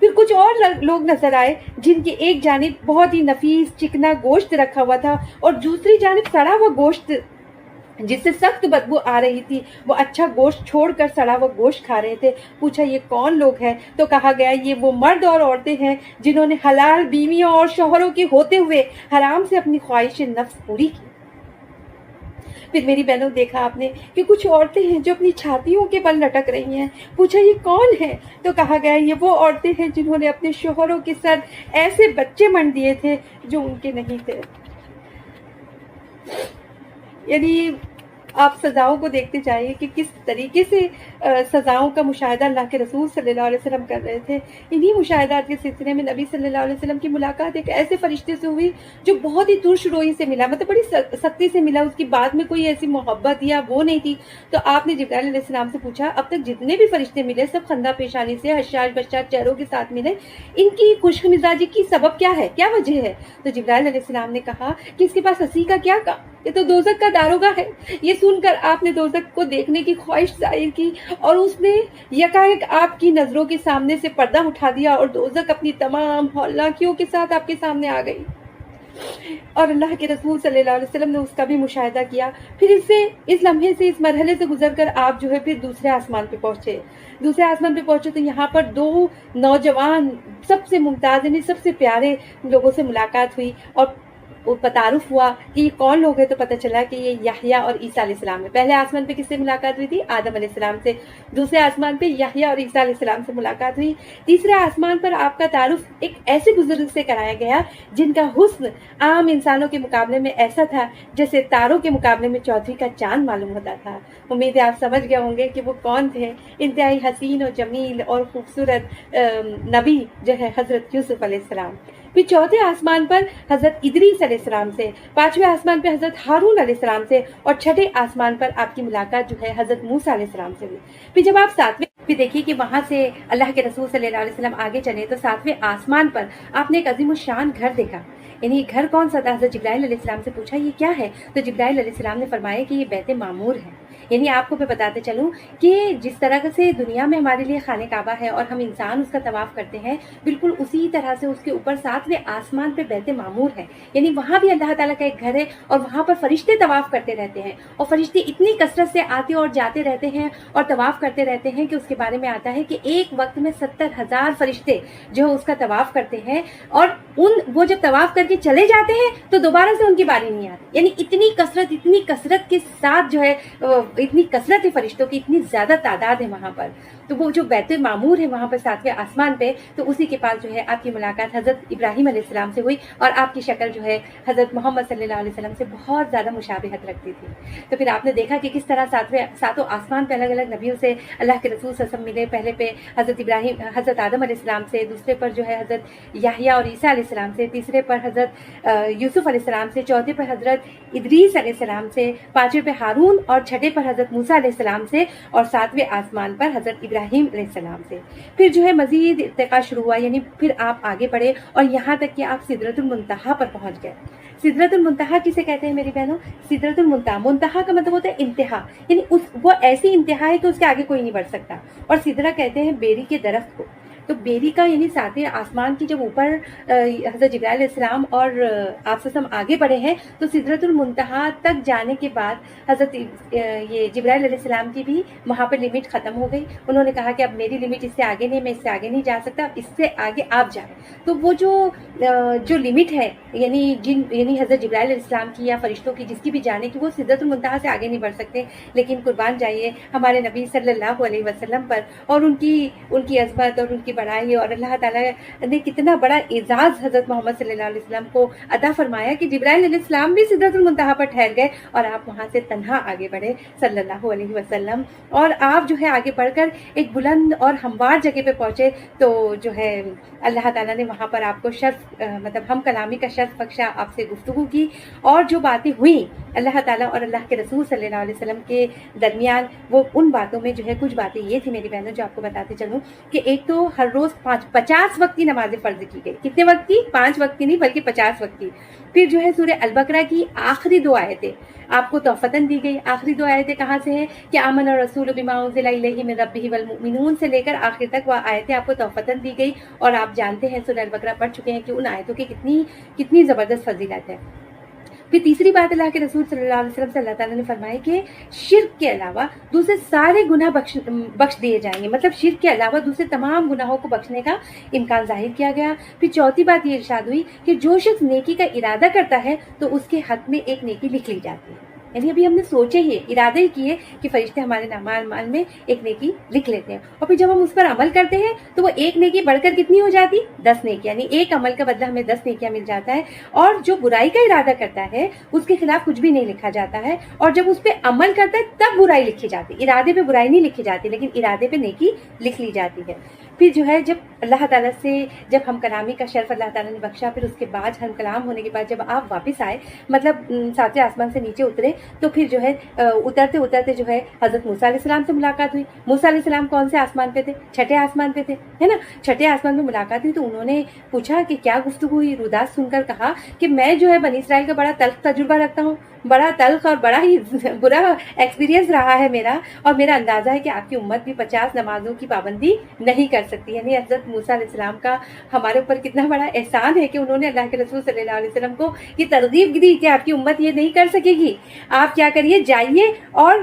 फिर कुछ और लोग नजर आए जिनकी एक जानिब बहुत ही नफीस चिकना गोश्त रखा हुआ था और दूसरी जानिब सड़ा हुआ गोश्त जिससे सख्त बदबू आ रही थी, वो अच्छा गोश्त छोड़कर सड़ा हुआ गोश्त खा रहे थे। पूछा ये कौन लोग हैं? तो कहा गया ये वो मर्द और औरतें हैं जिन्होंने हलाल बीवियों और शौहरों के होते हुए हराम से अपनी ख्वाहिश नफ्स पूरी की। फिर मेरी बहनों देखा आपने कि कुछ औरतें हैं जो अपनी छातियों के बल लटक रही हैं। पूछा ये कौन है? तो कहा गया ये वो औरतें हैं जिन्होंने अपने शौहरों के सर ऐसे बच्चे मंड दिए थे जो उनके नहीं थे। यानी आप सजाओं को देखते जाइए कि किस तरीके से सजाओं का मुशाहिदा अल्लाह के रसूल सल्लल्लाहु अलैहि वसल्लम कर रहे थे। इन्हीं मुशाहिदात के सिलसिले में नबी सल्लल्लाहु अलैहि वसल्लम की मुलाकात एक ऐसे फरिश्ते से हुई जो बहुत ही तुर्श रोई से मिला, मतलब बड़ी सख्ती से मिला। उसकी बात में कोई ऐसी मोहब्बत या वो नहीं थी। तो आपने जिब्राइल अलैहिस्सलाम से पूछा अब तक जितने भी फरिश्ते मिले सब खंदा पेशानी से हशाश बशाश चेहरों के साथ मिले, इनकी खुश मिजाजी की सबब क्या है, क्या वजह है? तो जिब्राइल अलैहिस्सलाम ने कहा कि इसके पास हंसी का क्या काम, ये तो दोज़ख का दारोगा है। ये सुनकर आपने दोज़ख को देखने की ख्वाहिश जाहिर की और उसने यकायक आपकी नजरों के सामने से पर्दा उठा दिया और दोज़ख अपनी तमाम हौलनाकियों के साथ आपके सामने आ गई। और अल्लाह के रसूल सल्लल्लाहु अलैहि वसल्लम ने उसका भी मुशाहिदा किया। फिर इस लम्हे से, इस मरहले से गुजरकर आप जो है फिर दूसरे आसमान पे पहुंचे। दूसरे आसमान पे पहुंचे तो यहाँ पर दो नौजवान सबसे मुमताज़ यानी सबसे प्यारे लोगों से मुलाकात हुई और तारुफ हुआ कि ये कौन लोग हैं। तो पता चला कि ये याह्या और ईसा अलैहिस्सलाम है। पहले आसमान पे किससे मुलाकात हुई थी? आदम अलैहिस्सलाम से। दूसरे आसमान पे याह्या और ईसा अलैहिस्सलाम से मुलाकात हुई। तीसरे आसमान पर आपका तारुफ एक ऐसे बुजुर्ग से कराया गया जिनका हुस्न आम इंसानों के मुकाबले में ऐसा था जैसे तारों के मुकाबले में चौधरी का चांद मालूम होता था। उम्मीद है आप समझ गए होंगे कि वो कौन थे। इंतहाई हसीन और जमील और खूबसूरत नबी जो है हजरत यूसुफ अलैहिस्सलाम। फिर चौथे आसमान पर हजरत इदरीस अलैहिस्सलाम से, पांचवें आसमान पर हजरत हारून अलैहिस्सलाम से और छठे आसमान पर आपकी मुलाकात जो है हजरत मूसा अलैहिस्सलाम से हुई। फिर जब आप सातवें, फिर देखिए कि वहां से अल्लाह के रसूल सल्लल्लाहु अलैहि वसल्लम आगे चले तो सातवें आसमान पर आपने एक अजीमुशान घर देखा। यानी घर कौन सा था? हजरत जिब्राइल अलैहिस्सलाम से पूछा ये क्या है? तो जिब्राइल अलैहिस्सलाम ने फरमाया कि ये बैत मामूर है। यानी आपको मैं बताते चलूं कि जिस तरह से दुनिया में हमारे लिए खाने काबा है और हम इंसान उसका तवाफ करते हैं, बिल्कुल उसी तरह से उसके ऊपर सातवें आसमान पे बैत मामूर है। यानी वहां भी अल्लाह ताला का एक घर है और वहां पर फरिश्ते तवाफ करते रहते हैं और फरिश्ते इतनी कसरत से आते और जाते रहते हैं और तवाफ करते रहते हैं कि उसके बारे में आता है कि एक वक्त में 70,000 फरिश्ते जो उसका तवाफ करते हैं और वो जब तवाफ करके चले जाते हैं तो दोबारा से उनकी बारी नहीं आती। यानी इतनी कसरत के साथ जो है, इतनी कसरत है फरिश्तों की, इतनी ज्यादा तादाद है वहां पर। तो वो जो बैत मामूर है वहां पर सातवें आसमान पे, तो उसी के पास जो है आपकी मुलाकात हजरत इब्राहिम अलैहिस्सलाम से हुई और आपकी शक्ल जो है हजरत मोहम्मद सल्लल्लाहु अलैहि वसल्लम से बहुत ज्यादा मुशाबिहत रखती थी। तो फिर आपने देखा कि किस तरह सातों आसमान पे अलग अलग नबियों से अल्लाह के रसूल सल्लल्लाहु अलैहि वसल्लम मिले। पहले पे हजरत आदम अलैहिस्सलाम से, दूसरे पर जो है हजरत याह्या और ईसा अलैहिस्सलाम से, तीसरे पर हजरत यूसुफ अलैहिस्सलाम से, चौथे पर हजरत इदरीस अलैहिस्सलाम से, पांचवें पे हारून और छठे पर हजरत मूसा अलैहिस्सलाम से और सातवें आसमान पर हजरत इब्राहिम अलैहिस्सलाम से। फिर जो है मजीद इर्तिका शुरू हुआ, यानी फिर आप आगे बढ़े और यहाँ तक कि आप सिदरतुल मुंतहा पर पहुंच गए। सिदरतुल मुंतहा किसे कहते हैं मेरी बहनों? सिदरतुल मुंतहा, मुंतहा का मतलब होता है इंतहा, यानी वो ऐसी इंतहा है कि उसके आगे कोई नहीं बढ़ सकता। और सिदरा कहते हैं बेरी के दरख्त को। तो बेरी का यानी सातवें आसमान की जब ऊपर हजरत जिब्राइल अलैहिस्सलाम और आप सल्लम आगे बढ़े हैं तो सिदरतुल मुंतहा तक जाने के बाद हजरत ये जिब्राइल अलैहिस्सलाम की भी वहाँ पर लिमिट ख़त्म हो गई। उन्होंने कहा कि अब मेरी लिमिट इससे आगे नहीं, मैं इससे आगे नहीं जा सकता, इससे आगे आप जाएं। तो वो जो लिमिट है यानी हजरत जिब्राइल अलैहिस्सलाम की या फरिश्तों की जिसकी भी जाने की, वो सिदरतुल मुंतहा से आगे नहीं बढ़ सकते। लेकिन कुर्बान जाइए हमारे नबी सल्लल्लाहु अलैहि वसल्लम पर और उनकी अज़मत और उनकी बढ़ाई, और अल्लाह ताला ने कितना बड़ा एजाज हजरत मोहम्मद सल्लल्लाहु अलैहि वसल्लम को अता फरमाया कि जिब्राइल अलैहिस्सलाम भी सिदरतुल मुंतहा पर ठहर गए और आप वहां से तन्हा आगे बढ़े सल्लल्लाहु अलैहि वसल्लम। और आप जो है आगे बढ़कर एक बुलंद और हमवार जगह पे पहुंचे तो जो है अल्लाह ताला ने वहां पर आपको मतलब हम कलामी का शर्फ बख्शा, आपसे गुफ्तगू की और जो बातें हुई अल्लाह ताला और अल्लाह के रसूल सल्लल्लाहु अलैहि वसल्लम के दरमियान, वो उन बातों में जो है कुछ बातें ये थी मेरी बहनों जो आपको बताते चलूँ कि एक तो हर रोज 50 वक्त की नमाजें फर्ज की गई। कितने वक्त की? 5 वक्त की नहीं बल्कि 50 वक्त की। फिर जो है सूरह अल बकरा की आखिरी 2 आयतें आपको तोहफतन दी गई। आखिरी 2 आयतें कहाँ से हैं कि आमन और रसूल बिमा उनज़िला इलैहि मिन रब्बिहि वल मुमिनून से लेकर आखिर तक वह आयतें आपको तोहफतन दी गई। और आप जानते हैं सूरह अल बकरा पढ़ चुके हैं कि उन आयतों की कितनी ज़बरदस्त फजीलत है। پھر تیسری بات اللہ کے رسول صلی اللہ علیہ وسلم سے اللہ تعالیٰ نے فرمایا کہ شرک کے علاوہ دوسرے سارے گناہ بخش دیے جائیں گے، مطلب شرک کے علاوہ دوسرے تمام گناہوں کو بخشنے کا امکان ظاہر کیا گیا۔ پھر چوتھی بات یہ ارشاد ہوئی کہ جو شخص نیکی کا ارادہ کرتا ہے تو اس کے حق میں ایک نیکی لکھ لی جاتی ہے، یعنی ابھی ہم نے سوچے ہی ارادہ ہی کیے کہ فرشتے ہمارے نامہ اعمال میں ایک نیکی لکھ لیتے ہیں، اور پھر جب ہم اس پر عمل کرتے ہیں تو وہ ایک نیکی بڑھ کر کتنی ہو جاتی؟ 10 نیکی، یعنی ایک عمل کا بدلہ ہمیں 10 نیکیاں مل جاتا ہے۔ اور جو برائی کا ارادہ کرتا ہے اس کے خلاف کچھ بھی نہیں لکھا جاتا ہے، اور جب اس پہ عمل کرتا ہے تب برائی لکھی جاتی، ارادے پہ برائی نہیں لکھی جاتی لیکن ارادے پہ نیکی لکھ لی جاتی ہے۔ پھر جو ہے جب اللہ تعالیٰ سے جب ہم کلامی کا شرف اللہ تعالیٰ نے بخشا، پھر اس کے بعد ہم کلام ہونے کے بعد جب آپ واپس آئے، مطلب 7ویں آسمان سے نیچے اترے، تو پھر جو ہے اترتے اترتے جو ہے حضرت موسیٰ علیہ السلام سے ملاقات ہوئی۔ موسیٰ علیہ السلام کون سے آسمان پہ تھے؟ 6 آسمان پہ تھے، ہے نا؟ 6 آسمان پہ ملاقات ہوئی تو انہوں نے پوچھا کہ کیا گفتگو ہوئی؟ رودات سن کر کہا کہ میں جو ہے بنی اسرائیل کا بڑا تلخ تجربہ رکھتا ہوں، بڑا تلخ اور بڑا ہی برا ایکسپیرینس رہا ہے میرا، اور میرا اندازہ ہے کہ آپ کی امت بھی 50 نمازوں کی پابندی نہیں کر سکتی۔ یعنی حضرت موسیٰ علیہ السلام کا ہمارے اوپر کتنا بڑا احسان ہے کہ انہوں نے اللہ کے رسول صلی اللہ علیہ وسلم کو یہ ترغیب دی کہ آپ کی امت یہ نہیں کر سکے گی، آپ کیا کریے، جائیے اور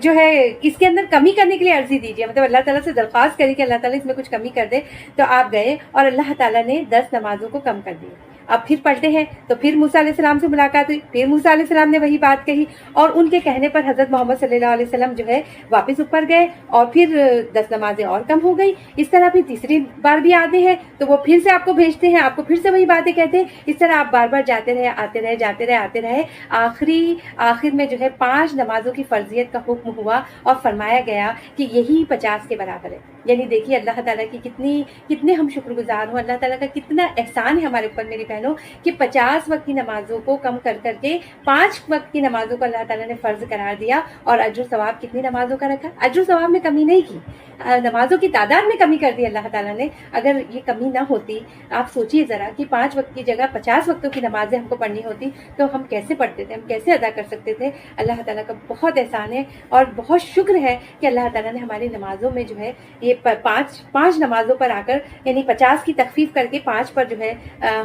جو ہے اس کے اندر کمی کرنے کے لیے عرضی دیجیے، مطلب اللہ تعالیٰ سے درخواست کری کہ اللہ تعالیٰ اس میں کچھ کمی کر دے۔ تو آپ گئے اور اللہ تعالیٰ نے 10 نمازوں کو کم کر دیا۔ اب پھر پلٹے ہیں تو پھر موسیٰ علیہ السلام سے ملاقات ہوئی، پھر موسیٰ علیہ السلام نے وہی بات کہی، اور ان کے کہنے پر حضرت محمد صلی اللہ علیہ وسلم جو ہے واپس اوپر گئے اور پھر 10 نمازیں اور کم ہو گئی۔ اس طرح پھر تیسری بار بھی آتے ہیں تو وہ پھر سے آپ کو بھیجتے ہیں، آپ کو پھر سے وہی باتیں کہتے ہیں۔ اس طرح آپ بار بار جاتے رہے، آتے رہے، جاتے رہے، آتے رہے۔ آخر میں جو ہے 5 نمازوں کی فرضیت کا حکم ہوا اور فرمایا گیا کہ یہی 50 کے برابر ہے۔ یعنی دیکھیے اللہ تعالیٰ کی کتنے ہم شکر گزار ہوں، اللہ تعالیٰ کا کتنا احسان ہے ہمارے اوپر میری بہنوں، کہ 50 وقت کی نمازوں کو کم کر کے 5 وقت کی نمازوں کو اللہ تعالیٰ نے فرض قرار دیا، اور اجر و ثواب کتنی نمازوں کا رکھا؟ اجر و ثواب میں کمی نہیں کی، نمازوں کی تعداد میں کمی کر دی اللہ تعالیٰ نے۔ اگر یہ کمی نہ ہوتی، آپ سوچیے ذرا کہ 5 وقت کی جگہ 50 وقتوں کی نمازیں ہم کو پڑھنی ہوتی تو ہم کیسے پڑھتے تھے، ہم کیسے ادا کر سکتے تھے؟ اللہ تعالیٰ کا بہت احسان ہے اور بہت شکر ہے کہ اللہ تعالیٰ نے ہماری نمازوں میں جو ہے یہ 5 نمازوں پر آ کر، یعنی 50 کی تخفیف کر کے 5 پر جو ہے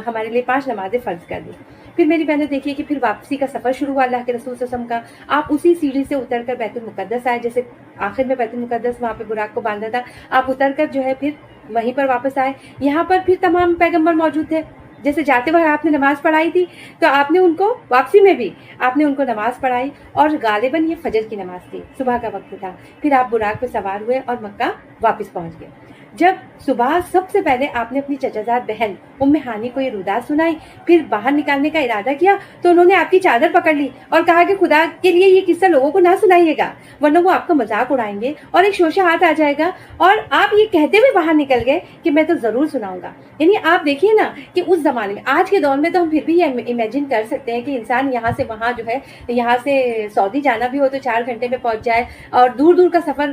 ہمارے لیے 5 نمازیں فرض کر دی۔ پھر میری بہنیں دیکھیے کہ پھر واپسی کا سفر شروع ہوا اللہ کے رسول صلی اللہ علیہ وسلم کا۔ آپ اسی سیڑھی سے اتر کر بیت المقدس آئے، جیسے آخر میں بیت المقدس وہاں پہ براق کو باندھا تھا، آپ اتر کر جو ہے پھر وہیں پر واپس آئے۔ یہاں پر پھر تمام پیغمبر موجود تھے، جیسے جاتے وقت آپ نے نماز پڑھائی تھی تو آپ نے ان کو واپسی میں بھی آپ نے ان کو نماز پڑھائی، اور غالباً یہ فجر کی نماز تھی، صبح کا وقت تھا۔ پھر آپ براق پہ سوار ہوئے اور مکہ واپس پہنچ گئے۔ جب صبح سب سے پہلے آپ نے اپنی چچا زاد بہن ام ہانی کو یہ رودات سنائی، پھر باہر نکالنے کا ارادہ کیا تو انہوں نے آپ کی چادر پکڑ لی اور کہا کہ خدا کے لیے یہ قصہ لوگوں کو نہ سنائیے گا ورنہ وہ آپ کا مذاق اڑائیں گے اور ایک شوشہ ہاتھ آ جائے گا۔ اور آپ یہ کہتے ہوئے باہر نکل گئے کہ میں تو ضرور سناؤں گا۔ یعنی آپ دیکھیے نا کہ اس زمانے میں، آج کے دور میں تو ہم پھر بھی یہ امیجن کر سکتے ہیں کہ انسان یہاں سے وہاں جو ہے، یہاں سے سعودی جانا بھی ہو تو 4 گھنٹے میں پہنچ جائے، اور دور دور کا سفر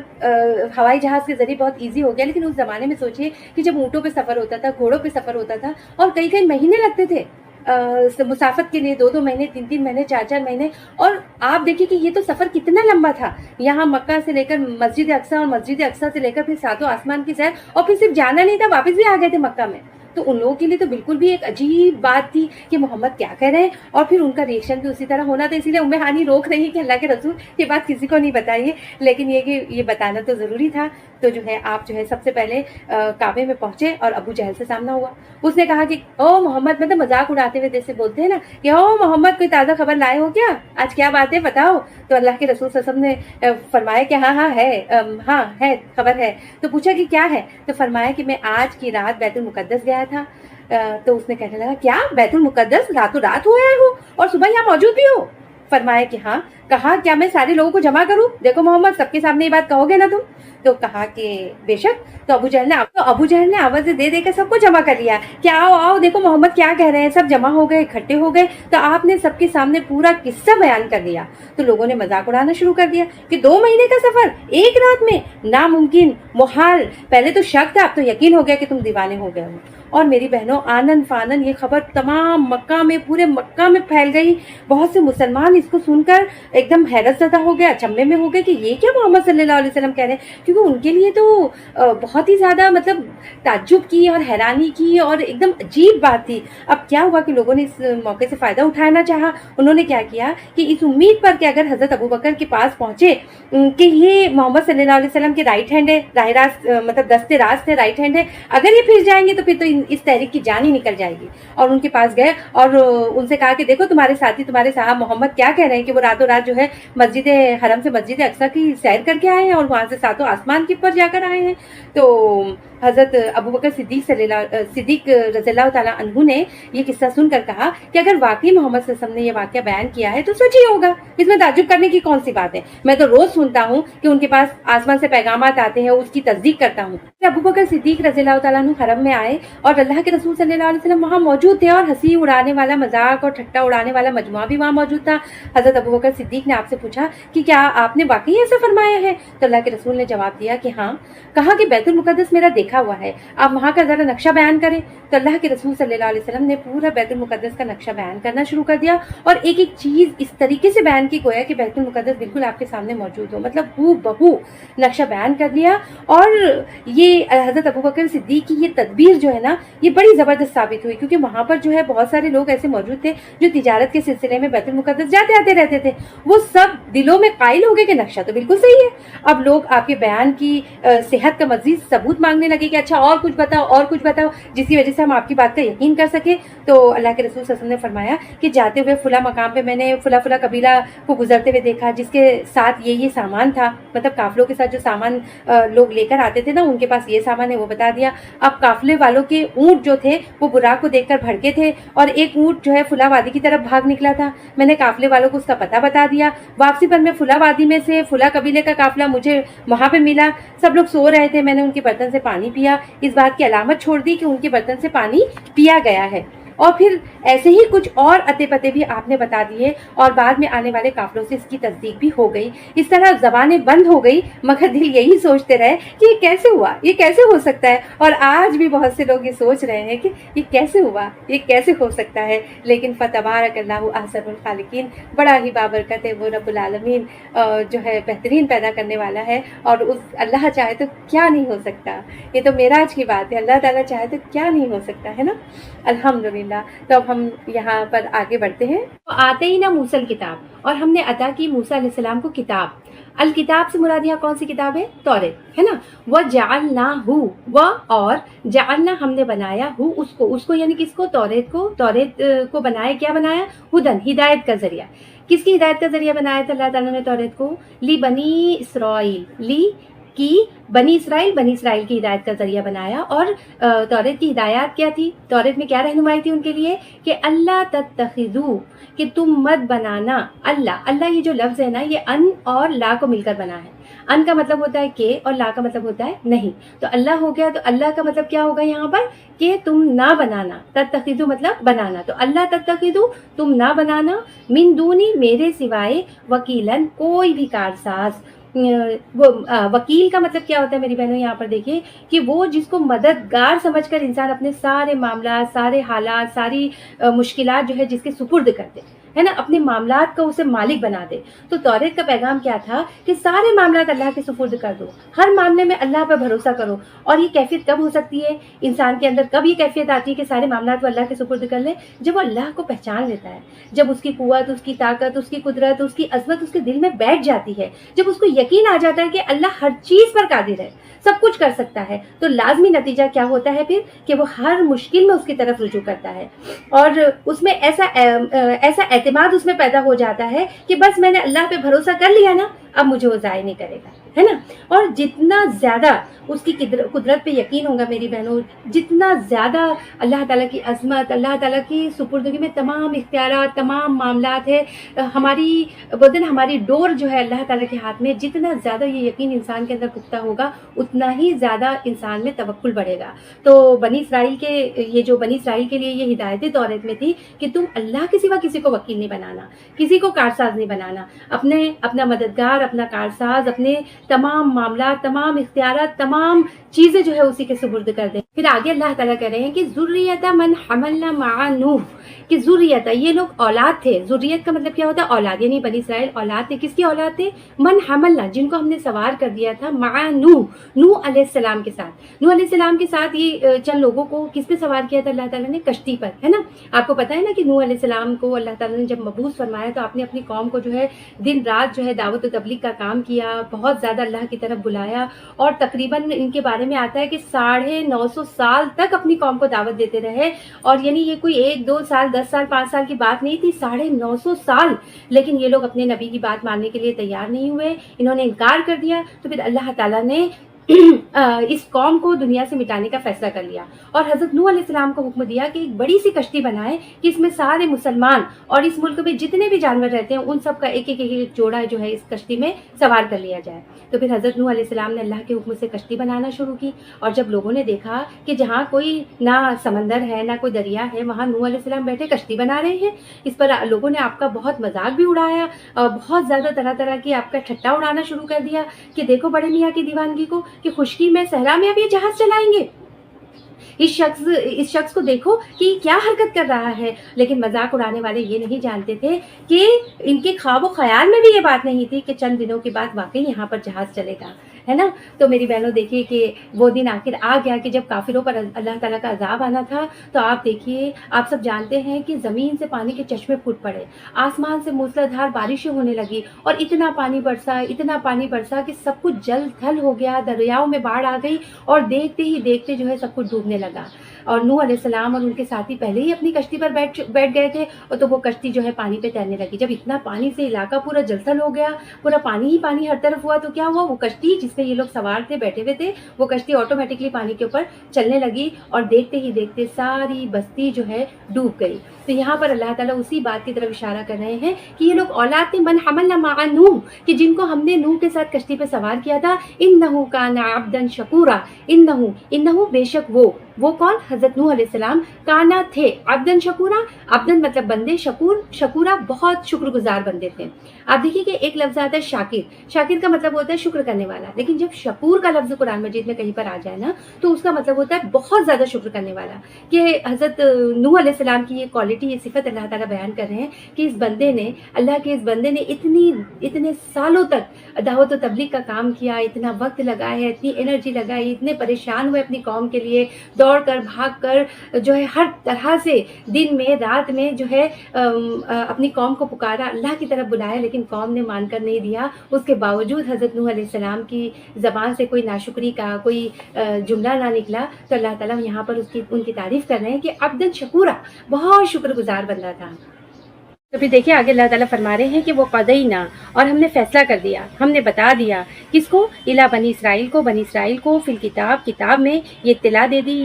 ہوائی جہاز کے ذریعے بہت ایزی ہو گیا۔ لیکن اس زمانے میں سوچیے کہ جب اونٹوں پہ سفر ہوتا تھا، گھوڑوں پہ سفر ہوتا تھا، اور کئی مہینے لگتے تھے مسافت کے لیے، 2 مہینے، 3 مہینے، 4 مہینے۔ اور آپ دیکھیے کہ یہ تو سفر کتنا لمبا تھا، یہاں مکہ سے لے کر مسجد اقصی، اور مسجد اقصی سے لے کر پھر 7 آسمان کی سیر، اور پھر صرف جانا نہیں تھا، واپس بھی آ گئے تھے مکہ میں۔ تو ان لوگوں کے لیے تو بالکل بھی ایک عجیب بات تھی کہ محمد کیا کہہ رہے ہیں، اور پھر ان کا ریئیکشن بھی اسی طرح ہونا تھا۔ اسی لیے ام ہانی روک رہی کہ اللہ کے رسول یہ بات کسی کو نہیں بتائیے، لیکن یہ کہ یہ بتانا تو ضروری تھا۔ تو جو ہے آپ جو ہے سب سے پہلے کعبے میں پہنچے اور ابو جہل سے سامنا ہوا۔ اس نے کہا کہ او محمد، مطلب مذاق اڑاتے ہوئے جیسے بولتے ہیں نا کہ او محمد کوئی تازہ خبر لائے ہو کیا، آج کیا بات ہے بتاؤ۔ تو اللہ کے رسول صلی اللہ علیہ وسلم نے فرمایا کہ ہاں ہے خبر ہے۔ تو پوچھا کہ کیا ہے، تو فرمایا کہ میں آج کی رات بیت المقدس گیا تھا۔ تو اس نے کہنے لگا کیا بیت المقدس راتوں رات ہو آئے ہو اور صبح یہاں موجود بھی ہو؟ فرمایا کہ ہاں۔ کہا کیا میں سارے لوگوں کو جمع کروں؟ دیکھو محمد سب کے سامنے یہ بات کہو گے نا تم؟ تو کہا کہ بے شک۔ تو ابو جہل نے آوازیں دے کے سب کو جمع کر لیا کہ آؤ دیکھو محمد کیا کہہ رہے ہیں۔ سب جمع ہو گئے، اکٹھے ہو گئے، تو آپ نے سب کے سامنے پورا قصہ بیان کر لیا۔ تو لوگوں نے مذاق اڑانا شروع کر دیا کہ 2 مہینے کا سفر ایک رات میں، ناممکن، محال۔ پہلے تو شک تھا، اب تو یقین ہو گیا کہ تم دیوانے ہو گئے ہو۔ اور میری بہنوں آنن فانن یہ خبر تمام مکہ میں، پورے مکہ میں پھیل گئی. بہت سے مسلمان اس کو سن کر ایک دم حیرت زدہ ہو گئے، اچنبے میں ہو گئے کہ یہ کیا محمد صلی اللہ علیہ وسلم کہہ رہے ہیں، کیونکہ ان کے لیے تو بہت ہی زیادہ مطلب تعجب کی اور حیرانی کی اور ایک دم عجیب بات تھی. اب کیا ہوا کہ لوگوں نے اس موقع سے فائدہ اٹھانا چاہا. انہوں نے کیا کیا کہ اس امید پر کہ اگر حضرت ابوبکر کے پاس پہنچے کہ یہ محمد صلی اللہ علیہ وسلم کے رائٹ ہینڈ ہے، راہ راست مطلب دستے راست ہے، رائٹ ہینڈ ہے، اگر یہ پھر جائیں گے تو پھر تو اس تحریک کی جان ہی نکل جائے گی. اور ان کے پاس گئے اور ان سے کہا کہ دیکھو تمہارے ساتھی تمہارے صاحب محمد کیا کہہ رہے ہیں کہ وہ راتوں رات جو ہے مسجد حرم سے مسجد اقصی کی سیر کر کے آئے ہیں اور وہاں سے ساتوں آسمان کے اوپر جا کر آئے ہیں. تو حضرت ابوبکر صدیق رضی اللہ تعالیٰ عنہ نے یہ قصہ سن کر کہا کہ اگر واقعی محمد صلی اللہ علیہ وسلم نے یہ واقعہ بیان کیا ہے تو سچ ہی ہوگا، اس میں تعجب کرنے کی کون سی بات ہے. میں تو روز سنتا ہوں کہ ان کے پاس آسمان سے پیغامات آتے ہیں، اس کی تصدیق کرتا ہوں. ابوبکر صدیق رضی اللہ تعالیٰ عنہ حرم میں آئے اور اللہ کے رسول صلی اللہ علیہ وسلم وہاں موجود تھے، اور ہنسی اڑانے والا، مذاق اور ٹھٹا اڑانے والا مجموعہ بھی وہاں موجود تھا. حضرت ابوبکر صدیق نے آپ سے پوچھا کہ کیا آپ نے واقعی ایسا فرمایا ہے؟ تو اللہ کے رسول نے جواب دیا کہ ہاں. کہا کہ بیت المقدس میرا دیکھا ہوا ہے، آپ وہاں کا ذرا نقشہ بیان کریں. تو اللہ کے رسول صلی اللہ علیہ وسلم نے پورا بیت المقدس کا نقشہ بیان کرنا شروع کر دیا اور ایک ایک چیز اس طریقے سے بیان کی گویا کہ بیت المقدس بالکل آپ کے سامنے موجود ہو، مطلب ہو بہو نقشہ بیان کر دیا. اور یہ حضرت ابوبکر صدیق کی یہ تدبیر جو ہے نا یہ بڑی زبردست ثابت ہوئی، کیونکہ وہاں پر جو ہے بہت سارے لوگ ایسے موجود تھے جو تجارت کے سلسلے میں بیت المقدس جاتے آتے رہتے تھے. وہ سب دلوں میں قائل ہو گئے کہ نقشہ تو بالکل صحیح ہے. اب لوگ آپ کے بیان کی صحت کا مزید ثبوت مانگنے لگے کہ اچھا اور کچھ بتاؤ جس کی وجہ سے ہم آپ کی بات کا یقین کر سکے. تو اللہ کے رسول صلی اللہ علیہ وسلم نے فرمایا کہ جاتے ہوئے فلاں مقام پہ میں نے فلاں قبیلہ کو گزرتے ہوئے دیکھا جس کے ساتھ یہ سامان تھا، مطلب قافلوں کے ساتھ جو سامان لوگ لے کر آتے تھے نا ان کے پاس یہ سامان ہے، وہ بتا دیا. اب قافلے والوں کے اونٹ جو تھے وہ براق کو دیکھ کر بھڑکے تھے اور ایک اونٹ جو ہے فلاں وادی کی طرف بھاگ نکلا تھا. میں نے قافلے والوں کو اس کا پتہ بتا دیا. واپسی پر میں فلاں وادی میں سے فلاں قبیلے کا قافلہ مجھے وہاں پہ ملا. سب لوگ سو رہے تھے، میں نے ان کے برتن سے پانی پیا، اس بات کی علامت چھوڑ دی کہ ان کے برتن سے پانی پیا گیا ہے. اور پھر ایسے ہی کچھ اور اتے پتے بھی آپ نے بتا دیے اور بعد میں آنے والے قافلوں سے اس کی تصدیق بھی ہو گئی. اس طرح زبانیں بند ہو گئی مگر دل یہی سوچتے رہے کہ یہ کیسے ہوا، یہ کیسے ہو سکتا ہے. اور آج بھی بہت سے لوگ یہ سوچ رہے ہیں کہ یہ کیسے ہوا، یہ کیسے ہو سکتا ہے. لیکن فتبارک اللہ احسن الخالقین، بڑا ہی بابرکت ہے وہ رب العالمین جو ہے بہترین پیدا کرنے والا ہے. اور اس اللہ چاہے تو کیا نہیں ہو سکتا. یہ تو معراج کی بات ہے، اللہ تعالیٰ چاہے تو کیا نہیں ہو سکتا ہے نا. الحمدللہ. تو اب ہم یہاں پر آگے بڑھتے ہیں. تو آتے ہی نا موسیٰ کتاب، اور ہم نے عطا کی موسیٰ علیہ السلام کو کتاب. الکتاب سے مراد یہاں کون سی کتاب ہے؟ توریت ہے نا. وہ اور جعلنا ہم نے بنایا ہو اس کو یعنی کس کو؟ توریت کو بنایا. کیا بنایا؟ ہدن، ہدایت کا ذریعہ. کس کی ہدایت کا ذریعہ بنایا تھا اللہ تعالیٰ نے توریت کو؟ لی بنی اسرائیل، بنی اسرائیل کی ہدایت کا ذریعہ بنایا. اور توریت کی ہدایات کیا تھی؟ توریت میں کیا رہنمائی تھی ان کے لیے کہ اللہ تتخذو، کہ تم مت بنانا. اللہ یہ جو لفظ ہے نا یہ ان اور لا کو مل کر بنا ہے. ان کا مطلب ہوتا ہے کہ اور لا کا مطلب ہوتا ہے نہیں. تو اللہ ہو گیا، تو اللہ کا مطلب کیا ہوگا یہاں پر کہ تم نہ بنانا. تتخذو مطلب بنانا. تو اللہ تتخذو، تم نہ بنانا، من دونی میرے سوائے، وکیلن کوئی بھی کارساز. وہ وکیل کا مطلب کیا ہوتا ہے میری بہنوں؟ یہاں پر دیکھیے کہ وہ جس کو مددگار سمجھ کر انسان اپنے سارے معاملات، سارے حالات، ساری مشکلات جو ہے جس کے سپرد کرتے ہے نا، اپنے معاملات کا اسے مالک بنا دے. تو توریت کا پیغام کیا تھا کہ سارے معاملات اللہ کے سپرد کر دو، ہر معاملے میں اللہ پر بھروسہ کرو. اور یہ کیفیت کب ہو سکتی ہے انسان کے اندر؟ کب یہ کیفیت آتی ہے کہ سارے معاملات وہ اللہ کے سپرد کر لے؟ جب وہ اللہ کو پہچان لیتا ہے، جب اس کی قوت، اس کی طاقت، اس کی قدرت، اس کی عظمت اس کے دل میں بیٹھ جاتی ہے، جب اس کو یقین آ جاتا ہے کہ اللہ ہر چیز پر قادر ہے، سب کچھ کر سکتا ہے. تو لازمی نتیجہ کیا ہوتا ہے پھر کہ وہ ہر مشکل میں اس کی طرف رجوع کرتا ہے اور اس میں ایسا اعتماد اس میں پیدا ہو جاتا ہے کہ بس میں نے اللہ پہ بھروسہ کر لیا نا، اب مجھے وہ ضائع نہیں کرے گا، ہے نا. اور جتنا زیادہ اس کی قدرت پہ یقین ہوگا میری بہنوں، جتنا زیادہ اللہ تعالیٰ کی عظمت، اللہ تعالیٰ کی سپردگی میں تمام اختیارات، تمام معاملات ہے، ہماری ڈور جو ہے اللہ تعالیٰ کے ہاتھ میں، جتنا زیادہ یہ یقین انسان کے اندر پختہ ہوگا اتنا ہی زیادہ انسان میں توکل بڑھے گا. تو بنی اسرائیل کے لیے یہ ہدایت توریت میں تھی کہ تم اللہ کے سوا کسی کو وکیل نہیں بنانا، کسی کو کارساز نہیں بنانا، اپنا مددگار، اپنا کارساز، اپنے تمام معاملات، تمام اختیارات، تمام چیزیں جو ہے اسی کے سپرد کر دیں۔ پھر آگے اللہ تعالیٰ کہہ رہے ہیں کہ ذریۃ من حملنا مع نوح، کہ ذریۃ یہ لوگ اولاد تھے۔ ذریت کا مطلب کیا ہوتا ہے؟ اولاد، یعنی بنی اسرائیل اولاد تھے۔ کس کی اولاد تھے؟ من حملنا، جن کو ہم نے سوار کر دیا تھا، مع نوح، نوح علیہ السلام کے ساتھ۔ نوح علیہ السلام کے ساتھ یہ چند لوگوں کو کس پہ سوار کیا تھا اللہ تعالیٰ نے؟ کشتی پر، ہے نا۔ آپ کو پتہ ہے نا کہ نوح علیہ السلام کو اللہ تعالیٰ نے جب مبعوث فرمایا تو آپ نے اپنی قوم کو جو ہے دن رات جو ہے دعوت و تبلیغ کا کام کیا، بہت زیادہ اللہ کی طرف بلایا، اور تقریباً ان کے بارے میں آتا ہے کہ 950 سال تک اپنی قوم کو دعوت دیتے رہے، اور یعنی یہ کوئی 1-2 سال 10 سال 5 سال کی بات نہیں تھی، 950 سال۔ لیکن یہ لوگ اپنے نبی کی بات ماننے کے لیے تیار نہیں ہوئے، انہوں نے انکار کر دیا۔ تو پھر اللہ تعالیٰ نے اس قوم کو دنیا سے مٹانے کا فیصلہ کر لیا، اور حضرت نوح علیہ السلام کو حکم دیا کہ ایک بڑی سی کشتی بنائے کہ اس میں سارے مسلمان اور اس ملک میں جتنے بھی جانور رہتے ہیں ان سب کا ایک ایک جوڑا جو ہے اس کشتی میں سوار کر لیا جائے۔ تو پھر حضرت نوح علیہ السلام نے اللہ کے حکم سے کشتی بنانا شروع کی، اور جب لوگوں نے دیکھا کہ جہاں کوئی نہ سمندر ہے نہ کوئی دریا ہے، وہاں نوح علیہ السلام بیٹھے کشتی بنا رہے ہیں، اس پر لوگوں نے آپ کا بہت مذاق بھی اڑایا، اور بہت زیادہ طرح طرح کی آپ کا ٹھٹا اڑانا شروع کر دیا کہ دیکھو بڑے میاں کی دیوانگی کو، کہ خشکی میں صحرا میں اب یہ جہاز چلائیں گے، اس شخص کو دیکھو کہ کیا حرکت کر رہا ہے۔ لیکن مذاق اڑانے والے یہ نہیں جانتے تھے کہ ان کے خواب و خیال میں بھی یہ بات نہیں تھی کہ چند دنوں کے بعد واقعی یہاں پر جہاز چلے گا، ہے نا۔ تو میری بہنوں دیکھیے کہ وہ دن آخر آ گیا کہ جب کافروں پر اللہ تعالیٰ کا عذاب آنا تھا۔ تو آپ دیکھیے، آپ سب جانتے ہیں کہ زمین سے پانی کے چشمے پھوٹ پڑے، آسمان سے موسلادھار بارشیں ہونے لگی، اور اتنا پانی برسا کہ سب کچھ جل تھل ہو گیا، دریاؤں میں باڑھ آ گئی، اور دیکھتے ہی دیکھتے جو ہے سب کچھ ڈوبنے لگا۔ اور نوح علیہ السلام اور ان کے ساتھی پہلے ہی اپنی کشتی پر بیٹھ گئے تھے، اور تو وہ کشتی جو ہے پانی پہ تیرنے لگی۔ جب اتنا پانی سے علاقہ پورا جل تھل ہو گیا، پورا پانی ہی پانی ہر طرف ہوا، تو کیا ہوا؟ وہ کشتی جس پہ یہ لوگ سوار تھے، بیٹھے ہوئے تھے، وہ کشتی آٹومیٹکلی پانی کے اوپر چلنے لگی، اور دیکھتے ہی دیکھتے ساری بستی جو ہے ڈوب گئی۔ تو یہاں پر اللہ تعالیٰ اسی بات کی طرف اشارہ کر رہے ہیں کہ یہ لوگ اولاد تھے من حملنا مع نوح، کہ جن کو ہم نے نوح کے ساتھ کشتی پہ سوار کیا تھا۔ انہ کان عبدا شکورا، انہ بے شک وہ کون؟ حضرت نوح علیہ السلام کانا تھے عبدن شکورا، عبدن مطلب بندے، شکورا بہت شکر گزار بندے تھے۔ آپ دیکھیے کہ ایک لفظ آتا ہے شاکر کا مطلب ہوتا ہے شکر کرنے والا، لیکن جب شکور کا لفظ قرآن مجید میں کہیں پر آ جائے نا تو اس کا مطلب ہوتا ہے بہت زیادہ شکر کرنے والا۔ کہ حضرت نوح علیہ السلام کی یہ کوالٹی، یہ صفت اللہ تعالیٰ بیان کر رہے ہیں کہ اللہ کے اس بندے نے اتنے سالوں تک دعوت و تبلیغ کا کام کیا، اتنا وقت لگایا، اتنی انرجی لگائی، اتنے پریشان ہوئے اپنی قوم کے لیے، دوڑ کر بھاگ کر جو ہے ہر طرح سے دن میں رات میں جو ہے اپنی قوم کو پکارا، اللہ کی طرف بلایا، لیکن قوم نے مان کر نہیں دیا۔ اس کے باوجود حضرت نوح علیہ السلام کی زبان سے کوئی ناشکری کا کوئی جملہ نہ نکلا، تو اللہ تعالیٰ یہاں پر ان کی تعریف کر رہے ہیں کہ عبدن شکورا، بہت شکر گزار بندہ تھا۔ تو پھر دیکھیے آگے اللہ تعالیٰ فرما رہے ہیں کہ وہ قضینا، اور ہم نے فیصلہ کر دیا، ہم نے بتا دیا، کس کو؟ الی بنی اسرائیل کو فی الکتاب، کتاب میں یہ اطلاع دے دی،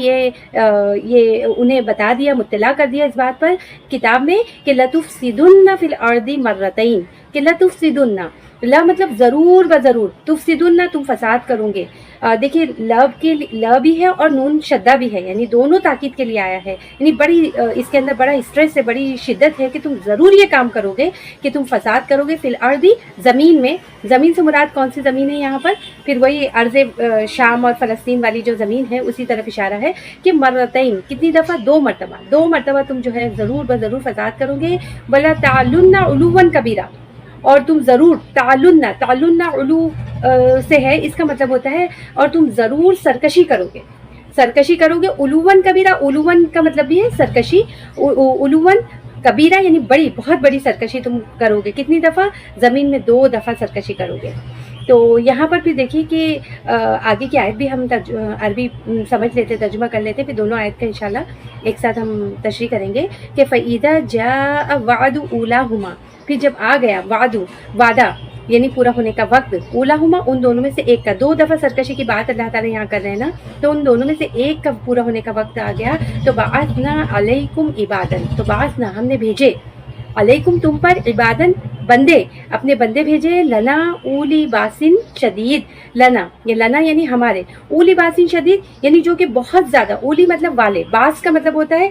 یہ انہیں بتا دیا، مطلع کر دیا اس بات پر کتاب میں کہ لتفسدن فی الارض مرتین، کہ لتفسدن، لا مطلب ضرور بضرور، تفسدن تم فساد کرو گے۔ دیکھیے ل بھی ہے اور نون شدہ بھی ہے، یعنی دونوں تاکید کے لیے آیا ہے، یعنی بڑی اس کے اندر بڑا اسٹریس ہے، بڑی شدت ہے کہ تم ضرور یہ کام کرو گے کہ تم فساد کرو گے فی الارض، زمین میں۔ زمین سے مراد کون سی زمین ہے یہاں پر؟ پھر وہی ارض شام اور فلسطین والی جو زمین ہے اسی طرف اشارہ ہے کہ مرتین، کتنی دفعہ؟ 2 مرتبہ تم جو ہے ضرور بضرور فساد کرو گے۔ ولا تعلن علوا کبیرہ، اور تم ضرور تعلن علو سے ہے، اس کا مطلب ہوتا ہے اور تم ضرور سرکشی کرو گے۔ علوون کبیرہ، علوون کا مطلب بھی ہے سرکشی، علوون کبیرہ یعنی بہت بڑی سرکشی تم کرو گے۔ کتنی دفعہ؟ زمین میں 2 دفعہ سرکشی کرو گے۔ تو یہاں پر پھر دیکھیے کہ آگے کی آیت بھی ہم عربی سمجھ لیتے، ترجمہ کر لیتے، پھر دونوں آیت کا انشاءاللہ ایک ساتھ ہم تشریح کریں گے کہ فَإِذَا جَاءَ وَعْدُ أُولَاهُمَا، پھر جب آ گیا وعدہ یعنی پورا ہونے کا وقت، اولاہما ان دونوں میں سے ایک کا، 2 دفعہ سرکشی کی بات اللہ تعالیٰ یہاں کر رہے ہیں نا، تو ان دونوں میں سے ایک کا پورا ہونے کا وقت آ گیا، تو بعثنا علیکم عبادن، تو بعثنا ہم نے بھیجے، علیکم تم پر، عبادن بندے، اپنے بندے بھیجے، لنا اولی باسن شدید، لنا یہ لنا یعنی ہمارے، اولی باسن شدید یعنی جو کہ بہت زیادہ، اولی مطلب والے، باس کا مطلب ہوتا ہے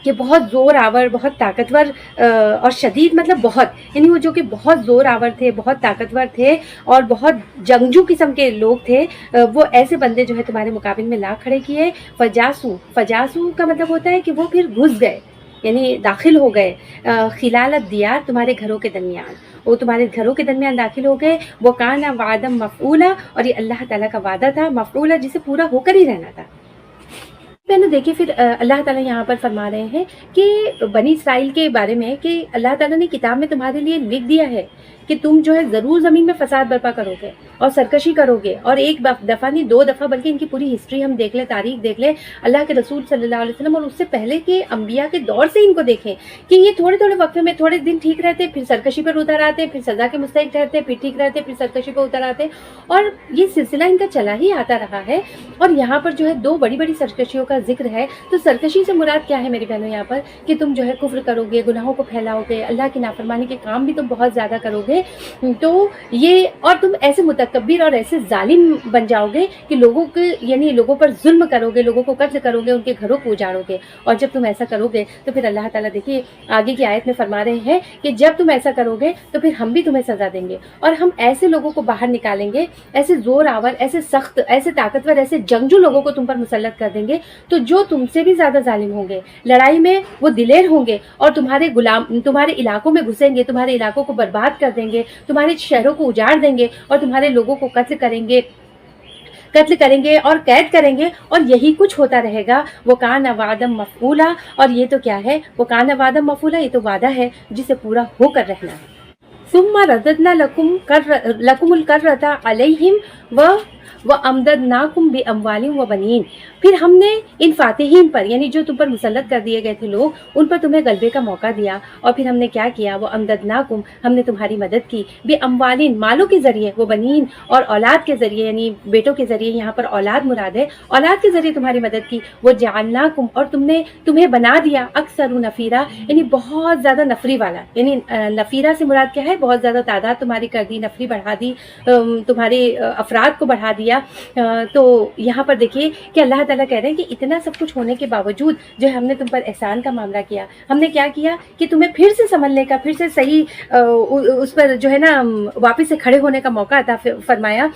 کہ بہت زور آور، بہت طاقتور اور شدید، مطلب بہت، یعنی وہ جو کہ بہت زور آور تھے، بہت طاقتور تھے اور بہت جنگجو قسم کے لوگ تھے، وہ ایسے بندے جو ہے تمہارے مقابل میں لا کھڑے کیے. فجاسو کا مطلب ہوتا ہے کہ وہ پھر گھس گئے، یعنی داخل ہو گئے، خلال الدیار، تمہارے گھروں کے درمیان، وہ تمہارے گھروں کے درمیان داخل ہو گئے. وہ کانا وعدم مفعولا، اور یہ اللہ تعالیٰ کا وعدہ تھا، مفعولا جسے پورا ہو کر ہی رہنا تھا. پہلے دیکھیں پھر اللہ تعالیٰ یہاں پر فرما رہے ہیں کہ بنی اسرائیل کے بارے میں کہ اللہ تعالیٰ نے کتاب میں تمہارے لیے لکھ دیا ہے کہ تم جو ہے ضرور زمین میں فساد برپا کرو گے اور سرکشی کرو گے، اور ایک دفعہ نہیں 2 دفعہ بلکہ ان کی پوری ہسٹری ہم دیکھ لیں، تاریخ دیکھ لیں، اللہ کے رسول صلی اللہ علیہ وسلم اور اس سے پہلے کے انبیاء کے دور سے ان کو دیکھیں کہ یہ تھوڑے تھوڑے وقفے میں تھوڑے دن ٹھیک رہتے، پھر سرکشی پر اتر آتے، پھر سزا کے مستحق ٹھہرتے، پھر ٹھیک رہتے، پھر سرکشی پر اتر آتے، اور یہ سلسلہ ان کا چلا ہی آتا رہا ہے. اور یہاں پر جو ہے 2 بڑی بڑی سرکشیوں کا ذکر ہے. تو سرکشی سے مراد کیا ہے میری بہنوں یہاں پر، کہ تم جو ہے کفر کرو گے، گناہوں کو پھیلاؤ گے، اللہ کی نافرمانی کے کام بھی تم بہت زیادہ کرو گے. تو یہ، اور تم ایسے متکبر اور ایسے ظالم بن جاؤ گے کہ لوگوں کے، یعنی لوگوں پر ظلم کرو گے، لوگوں کو قتل کرو گے، ان کے گھروں کو اجاڑو گے. اور جب تم ایسا کرو گے تو پھر اللہ تعالیٰ دیکھیے آگے کی آیت میں فرما رہے ہیں کہ جب تم ایسا کرو گے تو پھر ہم بھی تمہیں سزا دیں گے، اور ہم ایسے لوگوں کو باہر نکالیں گے، ایسے زور آور، ایسے سخت، ایسے طاقتور، ایسے جنگجو لوگوں کو تم پر مسلط کر دیں گے تو جو تم سے بھی زیادہ ظالم ہوں گے. لڑائی میں وہ دلیر ہوں گے اور تمہارے علاقوں میں گھسیں گے، تمہارے علاقوں کو برباد کر دیں گے، تمہارے شہروں کو اجاڑ دیں گے اور تمہارے لوگوں کو قتل کریں گے اور قید کریں گے، اور یہی کچھ ہوتا رہے گا. وہ کان وعدم مفعولا، اور یہ تو کیا ہے، وہ کان وعدم مفعولا، یہ تو وعدہ ہے جسے پورا ہو کر رہنا ہے. ثم رددنا لکم الکرۃ علیہم وامددناکم باموال وبنین. پھر ہم نے ان فاتحین پر، یعنی جو تم پر مسلط کر دیے گئے تھے لوگ، ان پر تمہیں غلبے کا موقع دیا، اور پھر ہم نے کیا کیا، وہ امددناکم، ہم نے تمہاری مدد کی، باموالین، مالوں کے ذریعے، وہ بنین، اور اولاد کے ذریعے، یعنی بیٹوں کے ذریعے، یہاں پر اولاد مراد ہے، اولاد کے ذریعے تمہاری مدد کی. وہ جعلناکم، اور تمہیں بنا دیا، اکثر نفیرا، یعنی بہت زیادہ نفری والا، یعنی نفیرا سے مراد کیا ہے، بہت زیادہ تعداد تمہاری کر دی، نفری بڑھا دی، تمہارے افراد کو بڑھا دیا. تو یہاں پر دیکھیے کہ اللہ تعالیٰ کہہ رہے ہیں کہ اتنا سب کچھ ہونے کے باوجود جو ہم نے تم پر احسان کا معاملہ کیا، ہم نے کیا کیا کہ تمہیں پھر سے سنبھلنے کا، پھر سے صحیح اس پر جو ہے نا واپس سے کھڑے ہونے کا موقع عطا فرمایا.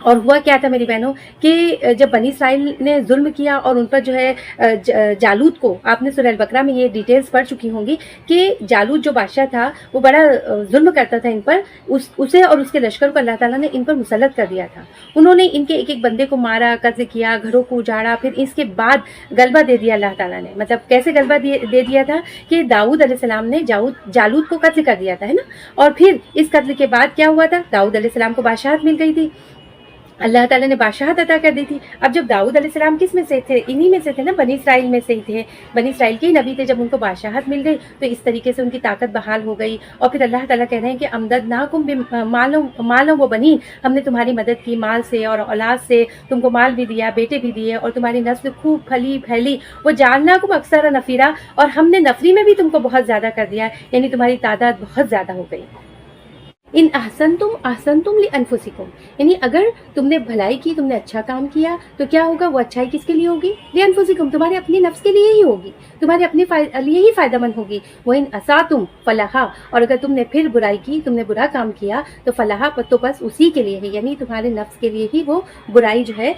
اور ہوا کیا تھا میری بہنوں کہ جب بنی اسرائیل نے ظلم کیا اور ان پر جو ہے جالوت کو، آپ نے سورہ البقرہ میں یہ ڈیٹیلز پڑھ چکی ہوں گی کہ جالوت جو بادشاہ تھا وہ بڑا ظلم کرتا تھا ان پر، اسے اور اس کے لشکر کو اللہ تعالیٰ نے ان پر مسلط کر دیا تھا. انہوں نے ان کے ایک ایک بندے کو مارا، قتل کیا، گھروں کو اجاڑا. پھر اس کے بعد غلبہ دے دیا اللہ تعالیٰ نے. مطلب کیسے غلبہ دے دیا تھا کہ داؤد علیہ السلام نے جالوت کو قتل کر دیا تھا، ہے نا. اور پھر اس قتل کے بعد کیا ہوا تھا، داؤد علیہ السلام کو بادشاہت مل گئی تھی، اللہ تعالیٰ نے بادشاہت عطا کر دی تھی. اب جب داؤد علیہ السلام کس میں سے تھے، انہی میں سے تھے نا، بنی اسرائیل میں سے ہی تھے، بنی اسرائیل کے ہی نبی تھے. جب ان کو بادشاہت مل گئی تو اس طریقے سے ان کی طاقت بحال ہو گئی. اور پھر اللہ تعالیٰ کہہ رہے ہیں کہ امددناکم بمال و بنین، ہم نے تمہاری مدد کی مال سے اور اولاد سے، تم کو مال بھی دیا، بیٹے بھی دیے، اور تمہاری نسل خوب پھیلی. وہ جعلناکم اکثر نفیرا، اور ہم نے نفری میں بھی تم کو بہت زیادہ کر دیا، یعنی تمہاری تعداد بہت زیادہ ہو گئی. ان احسنتم لانفسکم، یعنی اگر تم نے بھلائی کی، تم نے اچھا کام کیا تو کیا ہوگا، وہ اچھائی کس کے لیے ہوگی، لانفسکم، تمہارے اپنے نفس کے لیے ہی ہوگی، تمہارے اپنے لیے ہی فائدہ مند ہوگی. وان اساتم فلہا، اور اگر تم نے پھر برائی کی، تم نے برا کام کیا تو فلہا، تو بس اسی کے لیے ہے، یعنی تمہارے نفس کے لیے ہی وہ برائی جو ہے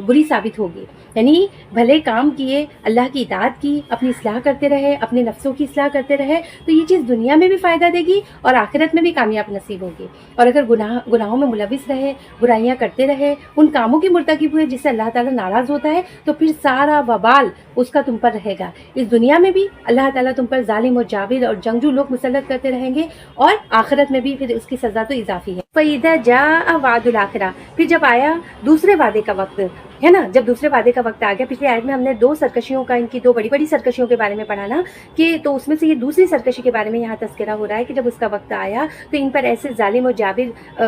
بری ثابت ہوگی. یعنی بھلے کام کیے، اللہ کی اطاعت کی، اپنی اصلاح کرتے رہے، اپنے نفسوں کی اصلاح کرتے رہے تو یہ چیز دنیا میں بھی فائدہ دے گی اور آخرت میں بھی کامیاب نصیب ہوگی. اور اگر گناہوں میں ملوث رہے، برائیاں کرتے رہے، ان کاموں کی مرتکب ہوئے جس سے اللہ تعالیٰ ناراض ہوتا ہے، تو پھر سارا وبال اس کا تم پر رہے گا. اس دنیا میں بھی اللہ تعالیٰ تم پر ظالم اور جابر اور جنگجو لوگ مسلط کرتے رہیں گے، اور آخرت میں بھی پھر اس کی سزا تو اضافی ہے. فَإِذَا جَاءَ وَعْدُ الْآخِرَةِ، پھر جب آیا دوسرے وعدے کا وقت، ہے نا، جب دوسرے وعدے کا وقت آ گیا. پچھلی آیت میں ہم نے 2 سرکشیوں کا، ان کی 2 بڑی بڑی سرکشیوں کے بارے میں پڑھا نا، کہ تو اس میں سے یہ دوسری سرکشی کے بارے میں یہاں تذکرہ ہو رہا ہے کہ جب اس کا وقت آیا تو ان پر ایسے ظالم اور جابر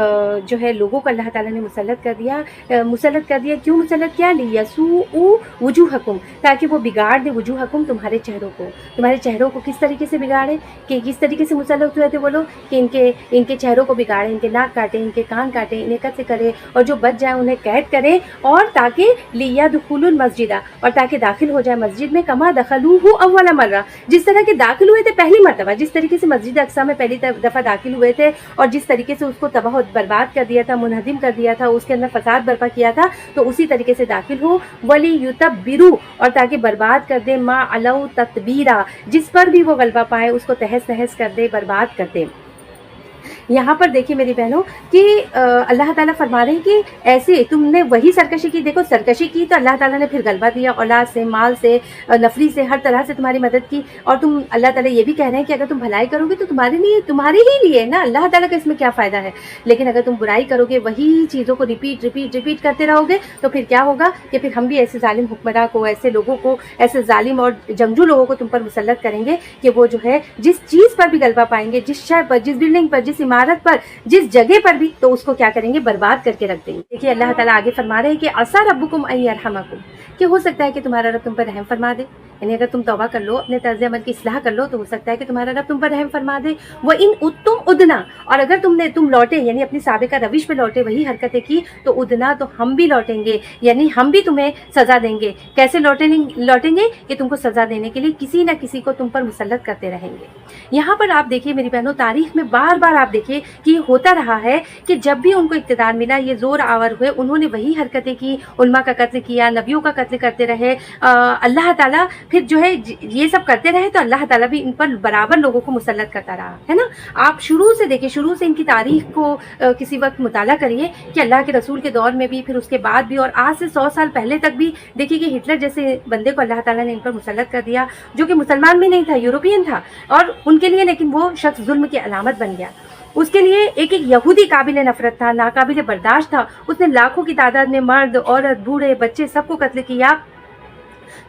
جو ہے لوگوں کو اللہ تعالیٰ نے مسلط کر دیا. کیوں مسلط کیا، لیسوء وجوہکم، تاکہ وہ بگاڑ دے وجوہکم، تمہارے چہروں کو کس طریقے سے بگاڑے، کہ کس طریقے سے مسلط ہوئے تھے وہ لوگ، کہ ان کے چہروں کو بگاڑے، ان کے ناک کاٹے، ان کے کان کاٹے، انہیں قتل کرے، اور جو بچ جائے انہیں قید کرے، اور تاکہ आगे लियदखुलुल मस्जिदा, और ताकि दाखिल हो जाए मस्जिद में, कमा दखलूहु अव्वल मर्रा, जिस तरह के दाखिल हुए थे पहली मरतबा, जिस तरीके से मस्जिद अक्सा में पहली दफ़ा दाखिल हुए थे और जिस तरीके से उसको तबाह बर्बाद कर दिया था, मुनहदिम कर दिया था, उसके अंदर फसाद बर्पा किया था, तो उसी तरीके से दाखिल हो। वली युतब्बिरू, और ताकि बर्बाद कर दे, मा अलौ ततबीरा, जिस पर भी वो गलबा पाए उसको तहस नहस कर दे, बर्बाद कर दे। यहाँ पर देखिए मेरी बहनों कि अल्लाह ताला फरमा रहे हैं कि ऐसे तुमने वही सरकशी की, देखो सरकशी की तो अल्लाह ताला ने फिर गलबा दिया, औलाद से, माल से, नफरी से, हर तरह से तुम्हारी मदद की, और तुम अल्लाह ताला ये भी कह रहे हैं कि अगर तुम भलाई करोगे तो तुम्हारे लिए, तुम्हारे ही लिए ना, अल्लाह ताला का इसमें क्या फ़ायदा है। लेकिन अगर तुम बुराई करोगे, वही चीज़ों को रिपीट करते रहोगे, तो फिर क्या होगा कि फिर हम भी ऐसे जालिम हुक्मरान को, ऐसे लोगों को, ऐसे जालिम और जंगजू लोगों को तुम पर मुसल्लत करेंगे कि वो जो है जिस चीज़ पर भी गलबा पाएंगे, जिस शय पर, जिस बिल्डिंग पर, जिस इमारत पर, जिस जगह पर भी, तो उसको क्या करेंगे, बर्बाद करके रख देंगे। देखिए अल्लाह ताला आगे फरमा रहे हैं कि असा रब्बुकुम अन यरहमकुम, कि हो सकता है कि तुम्हारा रब तुम पर रहम फरमा दे, यानी अगर तुम तौबा कर लो, अपने तर्ज अमल की इस्लाह कर लो, तो हो सकता है कि तुम्हारा रब तुम पर रहम फरमा दे। वो इन उद्तुम उदना, और अगर तुम लौटे, यानी अपनी साबिका रविश पे लौटे, वही हरकतें की, तो उदना, तो हम भी लौटेंगे, यानी हम भी तुम्हें सजा देंगे। कैसे लौटेंगे कि तुमको सजा देने के लिए किसी न किसी को तुम पर मुसल्लत करते रहेंगे। यहाँ पर आप देखिए मेरी बहनों, तारीख में बार बार आप देखिए कि होता रहा है कि जब भी उनको इक़्तिदार मिला, ये जोर आवर हुए, उन्होंने वही हरकतें की, उलमा का कत्ल किया, नबियों का कत्ल करते रहे। अल्लाह ताला फिर जो है ये सब करते रहे, तो अल्लाह ताला भी इन पर बराबर लोगों को मुसल्लत करता रहा है ना। आप शुरू से देखिए, शुरू से इनकी तारीख को किसी वक्त मुताला करिए कि अल्लाह के रसूल के दौर में भी, फिर उसके बाद भी, और आज से 100 साल पहले तक भी देखिए कि हिटलर जैसे बंदे को अल्लाह ताला ने इन पर मुसल्लत कर दिया, जो कि मुसलमान भी नहीं था, यूरोपियन था, और उनके लिए लेकिन वो शख्स जुल्म की अलामत बन गया। उसके लिए एक यहूदी काबिल नफरत था, नाकाबिल बर्दाश्त था, उसने लाखों की तादाद में मर्द, औरत, बूढ़े, बच्चे सबको कत्ल किया।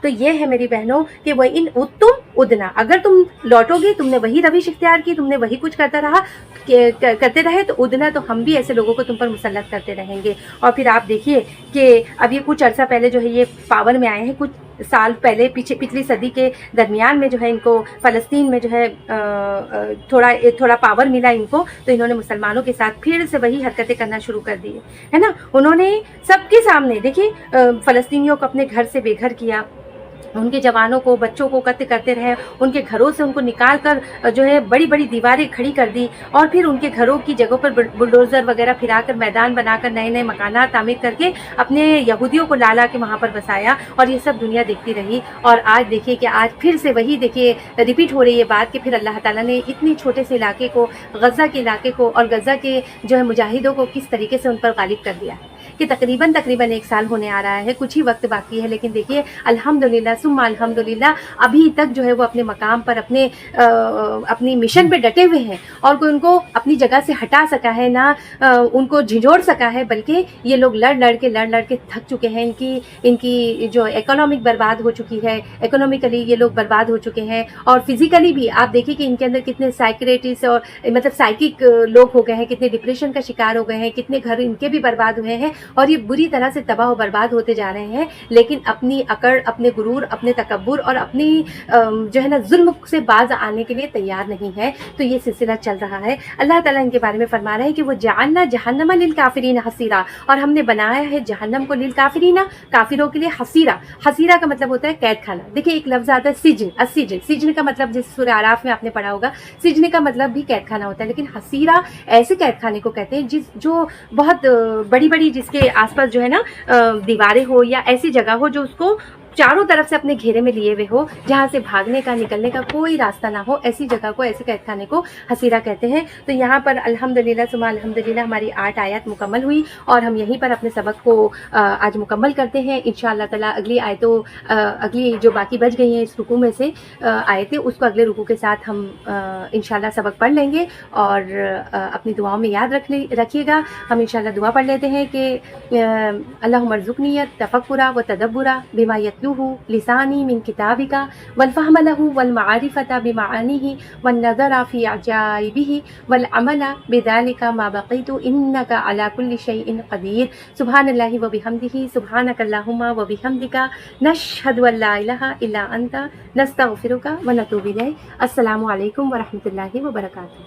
तो ये है मेरी बहनों कि वह इन उत्तम उदना, अगर तुम लौटोगे, तुमने वही रविश इख्तियार की, तुमने वही कुछ करते रहे, तो उदना, तो हम भी ऐसे लोगों को तुम पर मुसल्लत करते रहेंगे। और फिर आप देखिए कि अब ये कुछ अरसा पहले जो है ये पावर में आए हैं, कुछ साल पहले, पिछली सदी के दरमियान में जो है इनको फ़लस्तीन में जो है थोड़ा पावर मिला इनको, तो इन्होंने मुसलमानों के साथ फिर से वही हरकतें करना शुरू कर दी है ना। उन्होंने सबके सामने देखिए फ़लस्तीनियों को अपने घर से बेघर किया, उनके जवानों को, बच्चों को कत्ल करते रहे, उनके घरों से उनको निकाल कर जो है बड़ी बड़ी दीवारें खड़ी कर दी, और फिर उनके घरों की जगहों पर बुलडोज़र वगैरह फिराकर, मैदान बनाकर, नए नए मकानात तामीर करके अपने यहूदियों को ला के वहाँ पर बसाया, और ये सब दुनिया देखती रही। और आज देखिए कि आज फिर से वही देखिए रिपीट हो रही है बात कि फिर अल्लाह ताला ने इतने छोटे से इलाके को, गज़ा के इलाके को, और गज़ा के जो है मुजाहिदों को किस तरीके से उन पर गालिब कर दिया कि तकरीबन 1 साल होने आ रहा है, कुछ ही वक्त बाकी है, लेकिन देखिए अल्हम्दुलिल्लाह सुम्मा अल्हम्दुलिल्लाह अभी तक जो है वो अपने मकाम पर, अपनी मिशन पे डटे हुए हैं, और कोई उनको अपनी जगह से हटा सका है ना, उनको झिझोड़ सका है, बल्कि ये लोग लड़ के थक चुके हैं। इनकी जो इकोनॉमिक बर्बाद हो चुकी है, इकोनॉमिकली ये लोग बर्बाद हो चुके हैं, और फिजिकली भी आप देखिए कि इनके अंदर कितने साइकियाट्रिस्ट और मतलब साइकिक लोग हो गए हैं, कितने डिप्रेशन का शिकार हो गए हैं, कितने घर इनके भी बर्बाद हुए हैं, और ये बुरी तरह से तबाह और बर्बाद होते जा रहे हैं। लेकिन अपनी अकड़, अपने गुरूर, अपने तकब्बुर और अपनी जो है ना जुल्म से बाज आने के लिए तैयार नहीं है। तो ये सिलसिला चल रहा है। अल्लाह ताला इनके बारे में फरमा रहा है कि वो जअलना जहन्नम लिल काफिरीन हसीरा, और हमने बनाया है जहन्नम को लिल काफिरीन, काफिरों के लिए हसीरा। हसीरा का मतलब होता है कैद खाना। देखिए एक लफ्ज आता है सिजन, सिजन का मतलब जिस सूरह आराफ में आपने पढ़ा होगा, सिजन का मतलब भी कैद खाना होता है, लेकिन हसीरा ऐसे कैद खाने को कहते हैं जो बहुत बड़ी बड़ी, जिसके आसपास जो है ना दीवारें हो, या ऐसी जगह हो जो उसको चारों तरफ से अपने घेरे में लिए हुए हो, जहाँ से भागने का, निकलने का कोई रास्ता ना हो, ऐसी जगह को, ऐसे कैद खाने को हसीरा कहते हैं। तो यहाँ पर अल्हम्दुलिल्लाह सुम्मा अल्हम्दुलिल्लाह हमारी 8 आयत मुकम्मल हुई, और हम यहीं पर अपने सबक को आज मुकम्मल करते हैं। इंशाअल्लाह ताला अगली आयतों, अगली जो बाकी बच गई हैं इस रुकू में से आयतें, उसको अगले रुकू के साथ हम इंशाअल्लाह सबक पढ़ लेंगे, और अपनी दुआओं में याद रखिएगा। हम इंशाअल्लाह दुआ पढ़ लेते हैं कि अल्लाहुम्मा अर्ज़ुक़नी तफ़क्कुरा व तदब्बुरा बिमा लिसानी मिन किताबिका वल फ़हम लहु वल मारिफता बिमाअनीहि वन नज़रा फ़ी अजाइबिहि वल अमला बिज़ालिका मा बक़ीतु इन्नका अला कुल्लि शैइन क़दीर। सुब्हानल्लाहि व बिहम्दिहि सुब्हानक अल्लाहुम्मा व बिहम्दिका नशहदु अन ला इलाहा इल्ला अंता नस्तग़फिरुका व नतूबु इलैक। अस्सलामु अलैकुम व रहमतुल्लाहि व बरकातुहू।